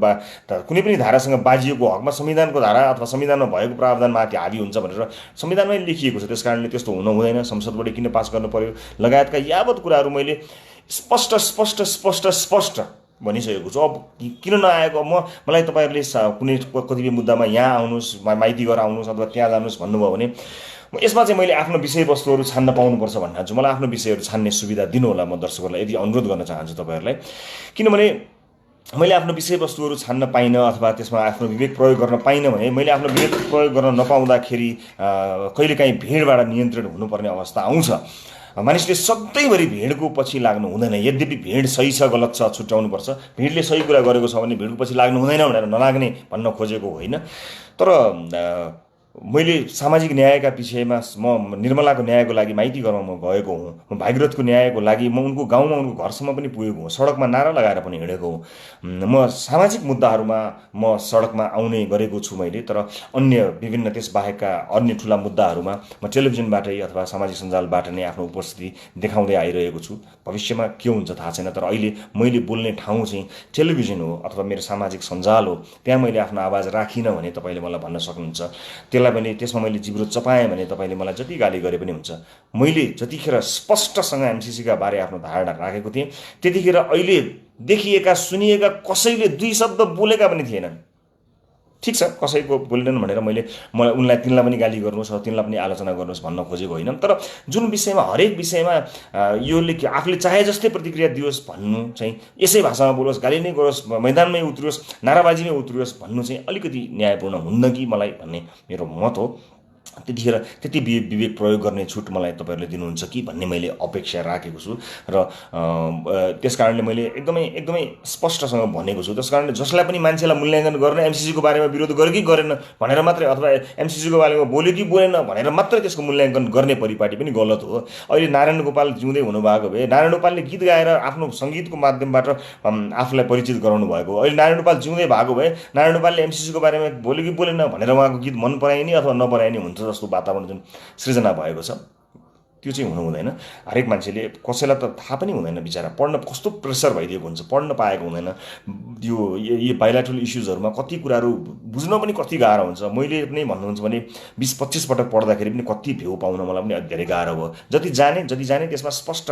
कुनै पनि धारासँग बाजिएको हकमा संविधानको धारा अथवा संविधानमा भएको प्रावधानमाथि हावी हुन्छ भनेर संविधानमै लेखिएको छ। त्यस कारणले त्यस्तो हुन हुँदैन, संसदबाट किन पास गर्नु पर्यो लगायतका यावत कुराहरू मैले स्पष्ट भनिसकेको छु। अब किन नआएको, मलाई तपाईँहरूले कुनै कतिपय मुद्दामा यहाँ आउनुहोस्, माइती गरेर आउनुहोस् अथवा त्यहाँ जानुहोस् भन्नुभयो भने यसमा चाहिँ मैले आफ्नो विषयवस्तुहरू छान्न पाउनुपर्छ भन्ने चाहन्छु। मलाई आफ्नो विषयहरू छान्ने सुविधा दिनु होला, म दर्शकहरूलाई यदि अनुरोध गर्न चाहन्छु तपाईँहरूलाई। किनभने मैले आफ्नो विषयवस्तुहरू छान्न पाइनँ अथवा त्यसमा आफ्नो विवेक प्रयोग गर्न पाइनँ भने, मैले आफ्नो विवेक प्रयोग गर्न नपाउँदाखेरि कहिलेकाहीँ भिडबाट नियन्त्रण हुनुपर्ने अवस्था आउँछ। मानिसले सधैँभरि भिडको पछि लाग्नु हुँदैन। यद्यपि भिड सही छ गलत छ छुट्याउनुपर्छ, भिडले सही कुरा गरेको छ भने भिडको पछि लाग्नु हुँदैन भनेर नलाग्ने भन्न खोजेको होइन। तर मैले सामाजिक न्यायका विषयमा म निर्मलाको न्यायको लागि माइती घरमा म गएको हुँ, म भागीरथको न्यायको लागि म उनको गाउँमा उनको घरसम्म पनि पुगेको हुँ, सडकमा नारा लगाएर पनि हिँडेको हुँ। म सामाजिक मुद्दाहरूमा म सडकमा आउने गरेको छु मैले। तर अन्य विभिन्न त्यसबाहेकका अन्य ठुला मुद्दाहरूमा म टेलिभिजनबाटै अथवा सामाजिक सञ्जालबाट नै आफ्नो उपस्थिति देखाउँदै आइरहेको छु। भविष्यमा के हुन्छ थाहा छैन, तर अहिले मैले बोल्ने ठाउँ चाहिँ टेलिभिजन हो अथवा मेरो सामाजिक सञ्जाल हो। त्यहाँ मैले आफ्नो आवाज राखिनँ भने तपाईँले मलाई भन्न सक्नुहुन्छ, त्यसमा मैले जिब्रो चपाएँ भने तपाईँले मलाई जति गाली गरे पनि हुन्छ। मैले जतिखेर स्पष्टसँग एमसिसीका बारे आफ्नो धारणा राखेको थिएँ त्यतिखेर अहिले देखिएका सुनिएका कसैले दुई शब्द बोलेका पनि थिएनन्। ठिक छ, कसैको बोल्दैन भनेर उनलाई तिनलाई पनि गाली गर्नुहोस् र तिनलाई पनि आलोचना गर्नुहोस् भन्न खोजेको होइन। तर जुन विषयमा हरेक विषयमा योले आफूले चाहे जस्तै प्रतिक्रिया दियोस् भन्नु चाहिँ, यसै भाषामा बोलोस्, गाली नै गरोस्, मैदानमै उत्रियोस्, नाराबाजीमै उत्रियोस् भन्नु चाहिँ अलिकति न्यायपूर्ण हुन्न कि मलाई भन्ने मेरो मत हो। त्यतिखेर त्यति विवेक प्रयोग गर्ने छुट मलाई तपाईँहरूले दिनुहुन्छ कि भन्ने मैले अपेक्षा राखेको छु। र त्यस कारणले मैले एकदमै स्पष्टसँग भनेको छु। त्यस कारणले जसलाई पनि मान्छेलाई मूल्याङ्कन गर्ने एमसिसीको बारेमा विरोध गर्यो कि गरेन भनेर मात्रै अथवा एमसिसीको बारेमा बोल्यो कि बोलेन भनेर मात्रै त्यसको मूल्याङ्कन गर्ने परिपाटी पनि गलत हो। अहिले नारायण गोपाल जिउँदै हुनुभएको भए नारायण गोपालले गीत गाएर आफ्नो सङ्गीतको माध्यमबाट आफूलाई परिचित गराउनु भएको। अहिले नारायण गोपाल जिउँदै भएको भए नारायण गोपालले एमसिसीको बारेमा बोल्यो कि बोलेन भनेर उहाँको गीत मन पराइने अथवा नपराइने हुन्छ जस्तो वातावरण जुन सृजना भएको छ त्यो चाहिँ हुनु हुँदैन। हरेक मान्छेले कसैलाई त थाहा पनि हुँदैन, बिचरा पढ्न कस्तो प्रेसर भइदिएको हुन्छ, पढ्न पाएको हुँदैन। यो बाइलेटरल इस्युजहरूमा कति कुराहरू बुझ्न पनि कति गाह्रो हुन्छ। मैले पनि भन्नुहुन्छ भने 20-25 पटक पढ्दाखेरि पनि कति भ्यू पाउन मलाई पनि धेरै गाह्रो भयो। जति जाने त्यसमा स्पष्ट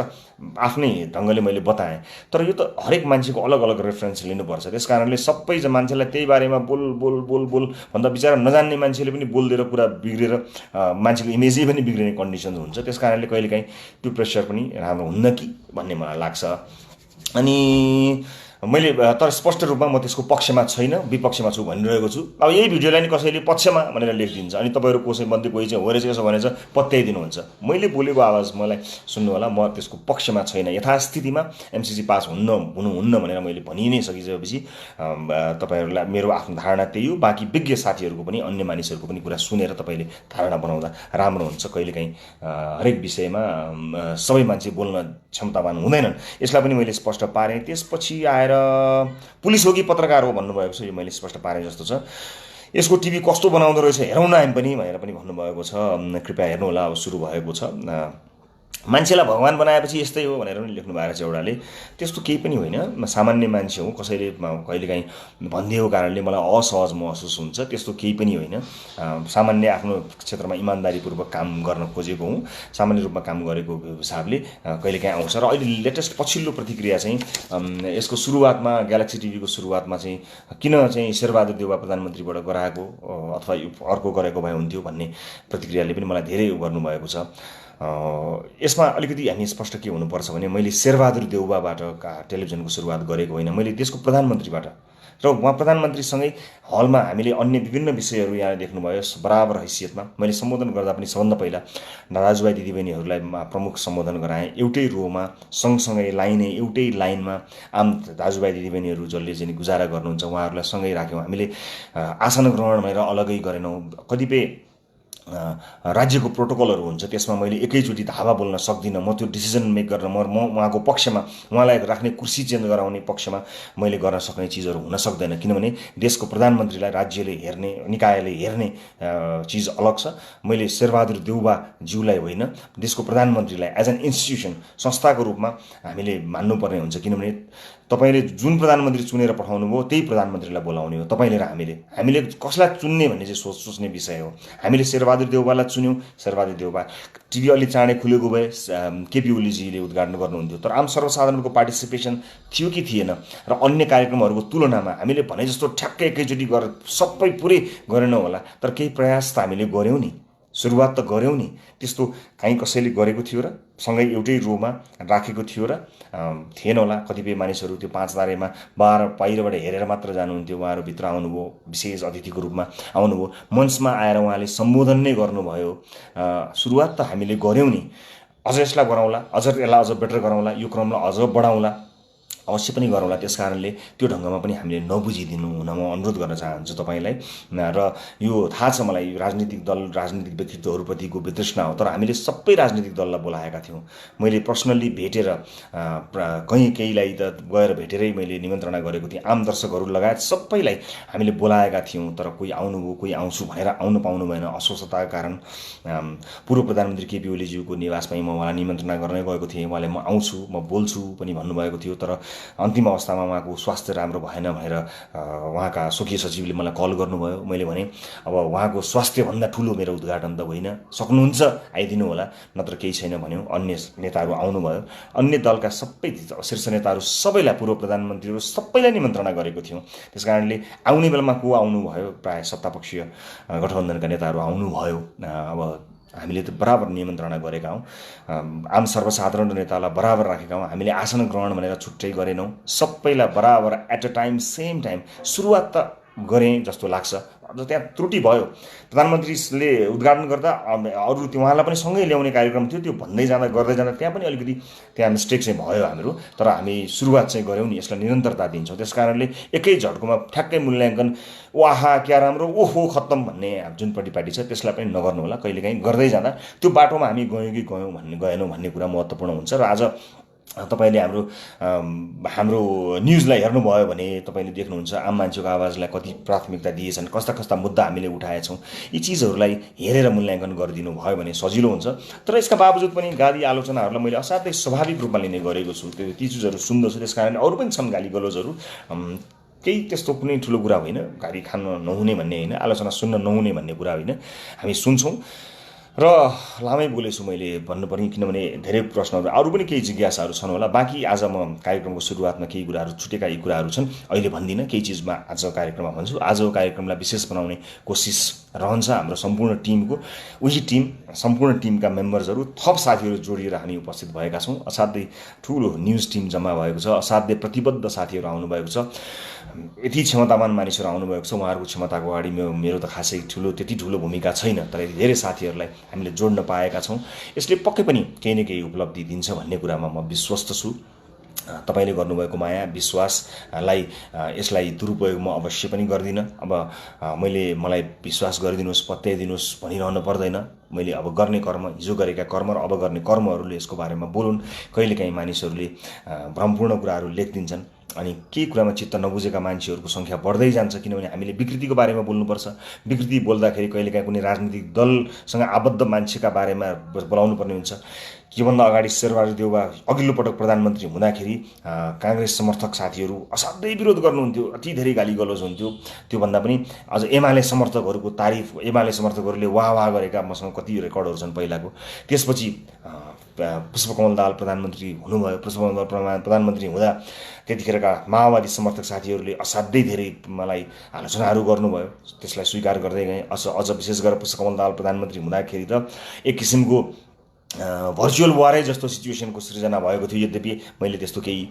आफ्नै ढङ्गले मैले बताएँ। तर यो त हरेक मान्छेको अलग अलग रेफरेन्स लिनुपर्छ। त्यस कारणले सबै मान्छेलाई त्यही बारेमा बोल भन्दा बिचरा नजान्ने मान्छेले पनि बोलिदिएर कुरा बिग्रेर मान्छेको इमेजै पनि बिग्रिने कन्डिसन हुन्छ। त्यस कारणले कहिलेकाहीँ त्यो प्रेसर पनि राम्रो हुन्न कि भन्ने मलाई लाग्छ। अनि मैले तर स्पष्ट रूपमा म त्यसको पक्षमा छैन, विपक्षमा छु भनिरहेको छु। अब यही भिडियोलाई नि कसैले पक्षमा भनेर लेखिदिन्छ, अनि तपाईँहरू कसैमध्ये कोही चाहिँ हो रहेछ यसो भनेर पत्याइदिनुहुन्छ। मैले बोलेको आवाज मलाई सुन्नु होला, म त्यसको पक्षमा छैन। यथास्थितिमा एमसिसी पास हुनुहुन्न भनेर मैले भनि नै सकिसकेपछि तपाईँहरूलाई मेरो आफ्नो धारणा त्यही हो। बाँकी विज्ञ साथीहरूको पनि अन्य मानिसहरूको पनि कुरा सुनेर तपाईँले धारणा बनाउँदा राम्रो हुन्छ। कहिलेकाहीँ हरेक विषयमा सबै मान्छे बोल्न क्षमतावान हुँदैनन्, यसलाई पनि मैले स्पष्ट पारेँ। त्यसपछि आएर पुलिस हो कि पत्रकार हो भन्नुभएको छ, यो मैले स्पष्ट पारेँ जस्तो छ। यसको टिभी कस्तो बनाउँदो रहेछ हेरौँ न हामी पनि भनेर पनि भन्नुभएको छ। कृपया हेर्नुहोला, अब सुरु भएको छ। मान्छेलाई भगवान् बनाएपछि यस्तै हो भनेर पनि लेख्नु भएको छ एउटाले। त्यस्तो केही पनि होइन, म सामान्य मान्छे हुँ, कसैले कहिलेकाहीँ भनिदिएको कारणले मलाई असहज महसुस हुन्छ, त्यस्तो केही पनि होइन। सामान्य आफ्नो क्षेत्रमा इमान्दारीपूर्वक काम गर्न खोजेको हुँ, सामान्य रूपमा काम गरेको हिसाबले कहिलेकाहीँ आउँछ। र अहिले लेटेस्ट पछिल्लो प्रतिक्रिया चाहिँ यसको सुरुवातमा, ग्यालेक्सी टिभीको सुरुवातमा चाहिँ किन चाहिँ शेरबहादुर देउवा प्रधानमन्त्रीबाट गराएको अथवा अर्को गरेको भए हुन्थ्यो भन्ने प्रतिक्रियाले पनि मलाई धेरै गर्नुभएको छ। यसमा अलिकति हामी स्पष्ट के हुनुपर्छ भने मैले शेरबहादुर देउवाबाट टेलिभिजनको सुरुवात गरेको होइन, मैले देशको प्रधानमन्त्रीबाट, र उहाँ प्रधानमन्त्रीसँगै हलमा हामीले अन्य विभिन्न विषयहरू यहाँ देख्नुभयो बराबर हैसियतमा मैले सम्बोधन गर्दा पनि सबभन्दा पहिला दाजुभाइ दिदीबहिनीहरूलाई प्रमुख सम्बोधन गराएँ। एउटै रोमा सँगसँगै लाइनै एउटै लाइनमा आम दाजुभाइ दिदीबहिनीहरू जसले चाहिँ गुजारा गर्नुहुन्छ उहाँहरूलाई सँगै राख्यौँ। हामीले आसन ग्रहण भनेर अलग्गै गरेनौँ। कतिपय राज्यको प्रोटोकलहरू हुन्छ, त्यसमा मैले एकैचोटि धावा बोल्न सक्दिनँ। म त्यो डिसिजन मेक गर्न म उहाँको पक्षमा, उहाँलाई राख्ने कुर्सी चेन्ज गराउने पक्षमा मैले गर्न सक्ने चिजहरू हुन सक्दैन, किनभने देशको प्रधानमन्त्रीलाई राज्यले हेर्ने, निकायले हेर्ने चिज अलग छ। मैले शेरबहादुर देउवाज्यूलाई होइन, देशको प्रधानमन्त्रीलाई एज एन इन्स्टिट्युसन, संस्थाको रूपमा हामीले मान्नुपर्ने हुन्छ, किनभने तपाईँले जुन प्रधानमन्त्री चुनेर पठाउनु भयो त्यही प्रधानमन्त्रीलाई बोलाउने हो। तपाईँले र हामीले कसलाई चुन्ने भन्ने चाहिँ सोच्ने विषय हो। हामीले शेरबहादुर देउवालाई चुन्यौँ, शेरबहादुर देउवा टिभी अलि चाँडै खुलेको भए केपी ओलीजीले उद्घाटन गर्नुहुन्थ्यो, तर आम सर्वसाधारणको पार्टिसिपेसन थियो कि थिएन, र अन्य कार्यक्रमहरूको तुलनामा हामीले भने जस्तो ठ्याक्कै एकैचोटि गरेर सबै पुरै गरेनौँ होला, तर केही प्रयास त हामीले गऱ्यौँ नि, सुरुवात त गऱ्यौँ नि। त्यस्तो काहीँ कसैले गरेको थियो र सँगै एउटै रोमा राखेको थियो र थिएन होला। कतिपय मानिसहरू त्यो 5 तारेमा बाहिरबाट हेरेर मात्र जानुहुन्थ्यो, उहाँहरू भित्र आउनुभयो, विशेष अतिथिको रूपमा आउनुभयो, मञ्चमा आएर उहाँले सम्बोधन नै गर्नुभयो। सुरुवात त हामीले गऱ्यौँ नि, अझ यसलाई गरौँला, अझ यसलाई अझ बेटर गरौँला, यो क्रमलाई अझ बढाउँला, अवश्य पनि गरौँला। त्यस कारणले त्यो ढङ्गमा पनि हामीले नबुझिदिनु हुन म अनुरोध गर्न चाहन्छु तपाईँलाई। र यो थाहा छ मलाई राजनीतिक दल, राजनीतिक व्यक्तित्वहरूप्रतिको वितृष्णा हो, तर हामीले सबै राजनीतिक दललाई बोलाएका थियौँ। मैले पर्सनल्ली भेटेर केहीलाई त गएर भेटेरै मैले निमन्त्रणा गरेको थिएँ, आम दर्शकहरू लगायत सबैलाई हामीले बोलाएका थियौँ, तर कोही आउनुभयो, कोही आउँछु भनेर आउनु पाउनु भएन अस्वस्थताका कारण। पूर्व प्रधानमन्त्री केपी ओलीज्यूको निवासमै म उहाँलाई निमन्त्रणा गर्नै गएको थिएँ, उहाँले म आउँछु, म बोल्छु पनि भन्नुभएको थियो, तर अन्तिम अवस्थामा उहाँको स्वास्थ्य राम्रो भएन भनेर उहाँका स्वकीय सचिवले मलाई कल गर्नुभयो। मैले भने अब उहाँको स्वास्थ्यभन्दा ठुलो मेरो उद्घाटन त होइन, सक्नुहुन्छ आइदिनु होला, नत्र केही छैन भन्यो। अन्य नेताहरू आउनुभयो, अन्य दलका सबै शीर्ष नेताहरू सबैलाई, पूर्व प्रधानमन्त्रीहरू सबैलाई निमन्त्रणा गरेको थियौँ। त्यस कारणले आउने बेलामा को आउनुभयो, प्रायः सत्तापक्षीय गठबन्धनका नेताहरू आउनुभयो। अब हामीले त बराबर निमन्त्रणा गरेका हौँ, आम सर्वसाधारण नेतालाई बराबर राखेका हौँ। हामीले आसन ग्रहण भनेर छुट्टै गरेनौँ, सबैलाई बराबर at a time, same time. सुरुवात त गरेँ जस्तो लाग्छ, अझ त्यहाँ त्रुटि भयो। प्रधानमन्त्रीले उद्घाटन गर्दा अरू उहाँलाई पनि सँगै ल्याउने कार्यक्रम थियो, त्यो भन्दै जाँदा गर्दै जाँदा त्यहाँ पनि अलिकति त्यहाँ मिस्टेक चाहिँ भयो हाम्रो, तर हामी सुरुवात चाहिँ गऱ्यौँ नि, यसलाई निरन्तरता दिन्छौँ। त्यस कारणले एकै झट्कोमा ठ्याक्कै मूल्याङ्कन वाहा क्या राम्रो ओहो खत्तम भन्ने जुन प्रतिपाटी छ त्यसलाई पनि नगर्नु होला। कहिलेकाहीँ गर्दै जाँदा त्यो बाटोमा हामी गयौँ कि गएनौँ भन्ने कुरा महत्त्वपूर्ण हुन्छ। र आज तपाईँले हाम्रो न्युजलाई हेर्नुभयो भने तपाईँले देख्नुहुन्छ आम मान्छेको आवाजलाई कति प्राथमिकता दिएछन्, कस्ता कस्ता मुद्दा हामीले उठाएछौँ। यी चिजहरूलाई हेरेर मूल्याङ्कन गरिदिनु भयो भने सजिलो हुन्छ। तर यसका बावजुद पनि गाली आलोचनाहरूलाई मैले असाध्यै स्वाभाविक रूपमा लिने गरेको छु। ती चिजहरू सुन्दछु, त्यस कारण अरू पनि छन् गाली गलोजहरू, केही त्यस्तो कुनै ठुलो कुरा होइन, गाली खान नहुने भन्ने होइन, आलोचना सुन्न नहुने भन्ने कुरा होइन, हामी सुन्छौँ। र लामै बोलेछु मैले भन्नुपर्ने, किनभने धेरै प्रश्नहरू, अरू पनि केही जिज्ञासाहरू छन् होला। बाँकी आज म कार्यक्रमको सुरुवातमा केही कुराहरू छुटेका यी कुराहरू छन्, अहिले भन्दिनँ, केही चिजमा आज कार्यक्रममा भन्छु। आजको कार्यक्रमलाई विशेष बनाउने कोसिस रहन्छ हाम्रो सम्पूर्ण टिमको। उही टिम, सम्पूर्ण टिमका मेम्बर्सहरू, थप साथीहरू जोडिएर हामी उपस्थित भएका छौँ। असाध्यै ठुलो न्युज टिम जम्मा भएको छ, असाध्यै प्रतिबद्ध साथीहरू आउनुभएको छ, यति क्षमतावान मानिसहरू आउनुभएको छ। उहाँहरूको क्षमताको अगाडि मेरो त खासै त्यति ठुलो भूमिका छैन, तर धेरै साथीहरूलाई हामीले जोड्न पाएका छौँ। यसले पक्कै पनि केही न केही उपलब्धि दिन्छ भन्ने कुरामा म विश्वस्त छु। तपाईँले गर्नुभएको माया विश्वासलाई यसलाई दुरुपयोग म अवश्य पनि गर्दिनँ। अब मलाई विश्वास गरिदिनुहोस्, पत्याइदिनुहोस् भनिरहनु पर्दैन। मैले अब गर्ने कर्म, हिजो गरेका कर्म र अब गर्ने कर्महरूले यसको बारेमा बोलुन्। कहिलेकाहीँ मानिसहरूले भ्रमपूर्ण कुराहरू लेखिदिन्छन्, अनि केही कुरामा चित्त नबुझेका मान्छेहरूको सङ्ख्या बढ्दै जान्छ, किनभने हामीले विकृतिको बारेमा बोल्नुपर्छ। विकृति बोल्दाखेरि कहिलेकाहीँ कुनै राजनीतिक दलसँग आबद्ध मान्छेका बारेमा बोलाउनु पर्ने हुन्छ। योभन्दा अगाडि शेरबहादुर देउवा अघिल्लो पटक प्रधानमन्त्री हुँदाखेरि काङ्ग्रेस समर्थक साथीहरू असाध्यै विरोध गर्नुहुन्थ्यो, अति धेरै गाली गलोज हुन्थ्यो। त्योभन्दा पनि अझ एमाले समर्थकहरूको तारिफ, एमाले समर्थकहरूले वाह वाह गरेका मसँग कति रेकर्डहरू छन् पहिलाको। त्यसपछि पुष्पकमल दाहाल प्रधानमन्त्री हुनुभयो। पुष्पकमल दाहाल प्रधानमन्त्री हुँदा त्यतिखेरका माओवादी समर्थक साथीहरूले असाध्यै धेरै मलाई आलोचनाहरू गर्नुभयो, त्यसलाई स्वीकार गर्दै गएँ। अझ विशेष गरेर पुष्पकमल दाहाल प्रधानमन्त्री हुँदाखेरि त एक किसिमको भर्चुअल वारै जस्तो सिचुएसनको सृजना भएको थियो। यद्यपि मैले त्यस्तो केही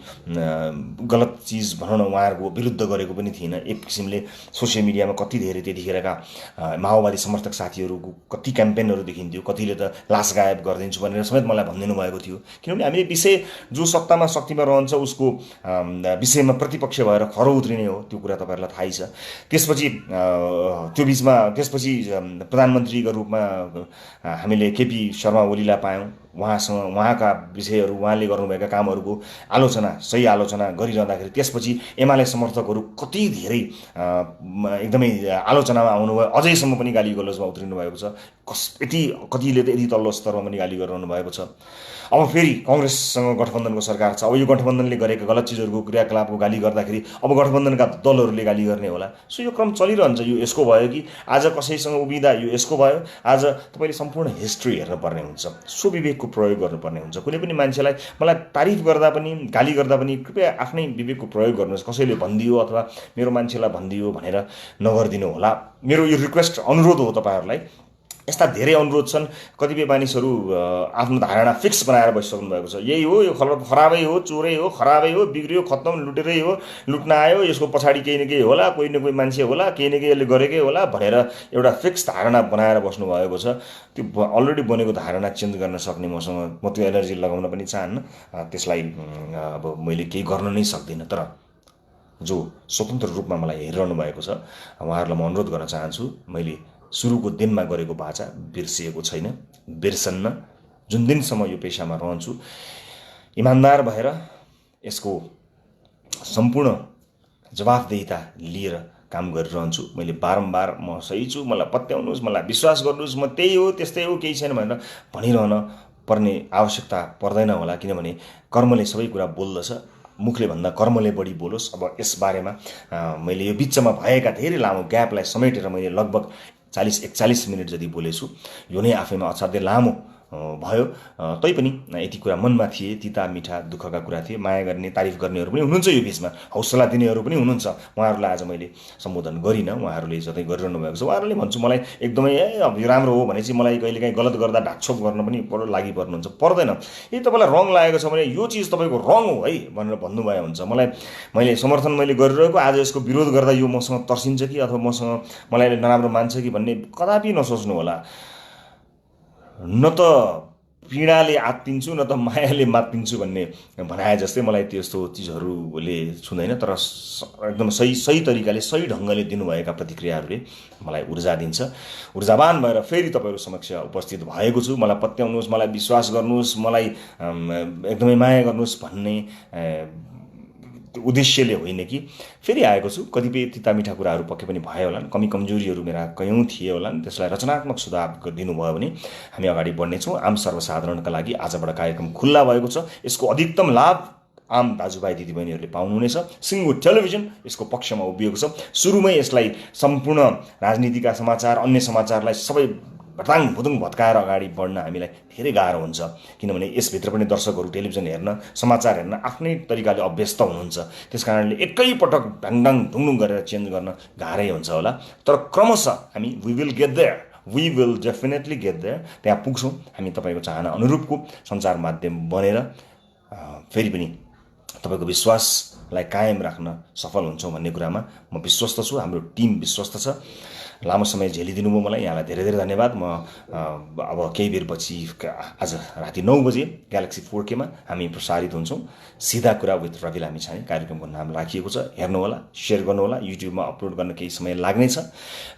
गलत चिज भनौँ न उहाँहरूको विरुद्ध गरेको पनि थिइनँ। एक किसिमले सोसियल मिडियामा कति धेरै त्यतिखेरका माओवादी समर्थक साथीहरूको कति क्याम्पेनहरू देखिन्थ्यो, कतिले त लास गायब गरिदिन्छु भनेर समेत मलाई भनिदिनु भएको थियो। किनभने हामीले विषय जो सत्तामा शक्तिमा रहन्छ उसको विषयमा प्रतिपक्ष भएर खरो उत्रिने हो, त्यो कुरा तपाईँहरूलाई थाहै छ। त्यसपछि प्रधानमन्त्रीको रूपमा हामीले केपी शर्मा ओलीलाई पायौँ। उहाँसँग उहाँका विषयहरू, उहाँले गर्नुभएका कामहरूको सही आलोचना गरिरहँदाखेरि त्यसपछि एमाले समर्थकहरू कति धेरै एकदमै आलोचनामा आउनुभयो। अझैसम्म पनि गाली गलोजमा उत्रिनु भएको छ। कतिले त यति तल्लो स्तरमा पनि गाली गरिरहनु भएको छ। अब फेरि काङ्ग्रेससँग गठबन्धनको सरकार छ। अब यो गठबन्धनले गरेका गलत चिजहरूको क्रियाकलापको गाली गर्दाखेरि अब गठबन्धनका दलहरूले गाली गर्ने होला। सो यो क्रम चलिरहन्छ। यो यसको भयो कि आज कसैसँग उभिँदा यो यसको भयो। आज तपाईँले सम्पूर्ण हिस्ट्री हेर्नुपर्ने हुन्छ, स्वविवेकको प्रयोग गर्नुपर्ने हुन्छ। कुनै पनि मान्छेलाई मलाई तारिफ गर्दा पनि गाली गर्दा पनि कृपया आफ्नै विवेकको प्रयोग गर्नुहोस्। कसैले भनिदियो अथवा मेरो मान्छेलाई भनिदियो भनेर नगरिदिनु होला। मेरो यो रिक्वेस्ट, अनुरोध हो तपाईँहरूलाई। यस्ता धेरै अनुरोध छन्। कतिपय मानिसहरू आफ्नो धारणा फिक्स बनाएर बसिसक्नु भएको छ। यही हो, यो खराबै हो, चोरै हो, खराबै हो, बिग्रियो, खत्तम, लुटेरै हो, लुट्न आयो, यसको पछाडि केही न केही होला, कोही न कोही मान्छे होला, केही न केही यसले गरेकै होला भनेर एउटा फिक्स धारणा बनाएर बस्नु भएको छ। त्यो अलरेडी बनेको धारणा चेन्ज गर्न सक्ने म त्यो एनर्जी लगाउन पनि चाहन्न। त्यसलाई अब मैले केही गर्न नै सक्दिनँ। तर जो स्वतन्त्र रूपमा मलाई हेरिरहनु भएको छ उहाँहरूलाई म अनुरोध गर्न चाहन्छु, मैले सुरुको दिनमा गरेको बाचा बिर्सिएको छैन, बिर्सन्न। जुन दिनसम्म यो पेसामा रहन्छु इमान्दार भएर यसको सम्पूर्ण जवाफदेहिता लिएर काम गरिरहन्छु। मैले बारम्बार म सही छु, मलाई पत्याउनुहोस्, मलाई विश्वास गर्नुहोस्, म त्यही हो त्यस्तै हो केही छैन भनेर भनिरहन पर्ने आवश्यकता पर्दैन होला। किनभने कर्मले सबै कुरा बोल्दछ, मुखले भन्दा कर्मले बढी बोलोस्। अब यसबारेमा मैले यो बिचमा भएका धेरै लामो ग्यापलाई समेटेर मैले लगभग 40-41 मिनट जति बोलेछु। यो नै आफैमा असाध्यै लामो भयो। तैपनि यति कुरा मनमा थिए, तिता मिठा दुःखका कुरा थिए। माया गर्ने, तारिफ गर्नेहरू पनि हुनुहुन्छ, यो बिचमा हौसला दिनेहरू पनि हुनुहुन्छ। उहाँहरूलाई आज मैले सम्बोधन गरिनँ, उहाँहरूले जतै गरिरहनु भएको छ। उहाँहरूले भन्छु मलाई एकदमै अब यो राम्रो हो भने चाहिँ मलाई कहिलेकाहीँ गलत गर्दा ढाकछोप गर्न पनि लागि पर्नुहुन्छ, पर्दैन। तपाईँलाई रङ लागेको छ भने यो चिज तपाईँको रङ हो है भनेर भन्नुभयो हुन्छ। मैले समर्थन गरिरहेको आज यसको विरोध गर्दा यो मसँग तर्सिन्छ कि अथवा मलाई नराम्रो मान्छ कि भन्ने कदापि नसोच्नु होला। न त पीडाले आत्तिन्छु न त मायाले मात्तिन्छु भन्ने भनाए जस्तै मलाई त्यस्तो चिजहरूले छुँदैन। तर एकदम सही तरिकाले, सही ढङ्गले दिनुभएका प्रतिक्रियाहरूले मलाई ऊर्जा दिन्छ। ऊर्जावान भएर फेरि तपाईँहरू समक्ष उपस्थित भएको छु। मलाई पत्याउनुहोस्, मलाई विश्वास गर्नुहोस्, मलाई एकदमै माया गर्नुहोस् भन्ने उद्देश्यले होइन कि फेरि आएको छु। कतिपय तितामिठा कुराहरू पक्कै पनि भयो होला, कमी कमजोरीहरू मेरा कयौँ थिए होला। त्यसलाई रचनात्मक सुधार दिनुभयो भने हामी अगाडि बढ्नेछौँ। आम सर्वसाधारणका लागि आजबाट कार्यक्रम खुल्ला भएको छ। यसको अधिकतम लाभ आम दाजुभाइ दिदीबहिनीहरूले पाउनुहुनेछ। सिङ्गो टेलिभिजन यसको पक्षमा उभिएको छ। सुरुमै यसलाई सम्पूर्ण राजनीतिका समाचार, अन्य समाचारलाई सबै भटाङ भुतुङ भत्काएर अगाडि बढ्न हामीलाई धेरै गाह्रो हुन्छ। किनभने यसभित्र पनि दर्शकहरू टेलिभिजन हेर्न, समाचार हेर्न आफ्नै तरिकाले अभ्यस्त हुनुहुन्छ। त्यस कारणले एकैपटक ढाङढाङ ढुङढुङ गरेर चेन्ज गर्न गाह्रै हुन्छ होला। तर क्रमशः हामी we will definitely get there. त्यहाँ पुग्छौँ हामी तपाईँको चाहना अनुरूपको सञ्चार माध्यम बनेर। फेरि पनि तपाईँको विश्वासलाई कायम राख्न सफल हुन्छौँ भन्ने कुरामा म विश्वस्त छु, हाम्रो टिम विश्वस्त छ। लामो समय झेलिदिनु भयो मलाई, यहाँलाई धेरै धेरै धन्यवाद। म अब केही बेरपछि आज राति 9 बजे ग्यालेक्सी 4K मा हामी प्रसारित हुन्छौँ। सिधा कुरा विथ रवि लामिछाने कार्यक्रमको नाम राखिएको छ। हेर्नुहोला, सेयर गर्नुहोला। युट्युबमा अपलोड गर्न केही समय लाग्नेछ।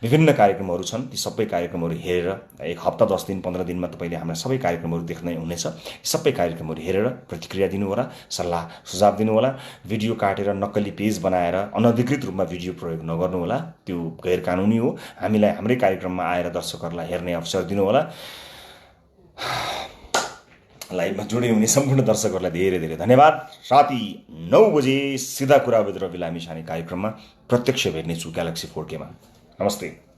विभिन्न कार्यक्रमहरू छन्, ती सबै कार्यक्रमहरू हेरेर 1 हप्ता 10 दिन 15 दिनमा तपाईँले हाम्रा सबै कार्यक्रमहरू देख्नै हुनेछ। सबै कार्यक्रमहरू हेरेर प्रतिक्रिया दिनुहोला, सल्लाह सुझाव दिनुहोला। भिडियो काटेर नक्कली पेज बनाएर अनधिकृत रूपमा भिडियो प्रयोग नगर्नुहोला, त्यो गैर कानुनी हो। हामीलाई हाम्रै कार्यक्रममा आएर दर्शकहरूलाई हेर्ने अवसर दिनुहोला। लाइभमा जोडिने हुने सम्पूर्ण दर्शकहरूलाई धेरै धेरै धन्यवाद। राति 9 बजे सिधा कुरा विथ रवि लामिछाने कार्यक्रममा प्रत्यक्ष भेट्नेछु ग्यालेक्सी 4K मा। नमस्ते।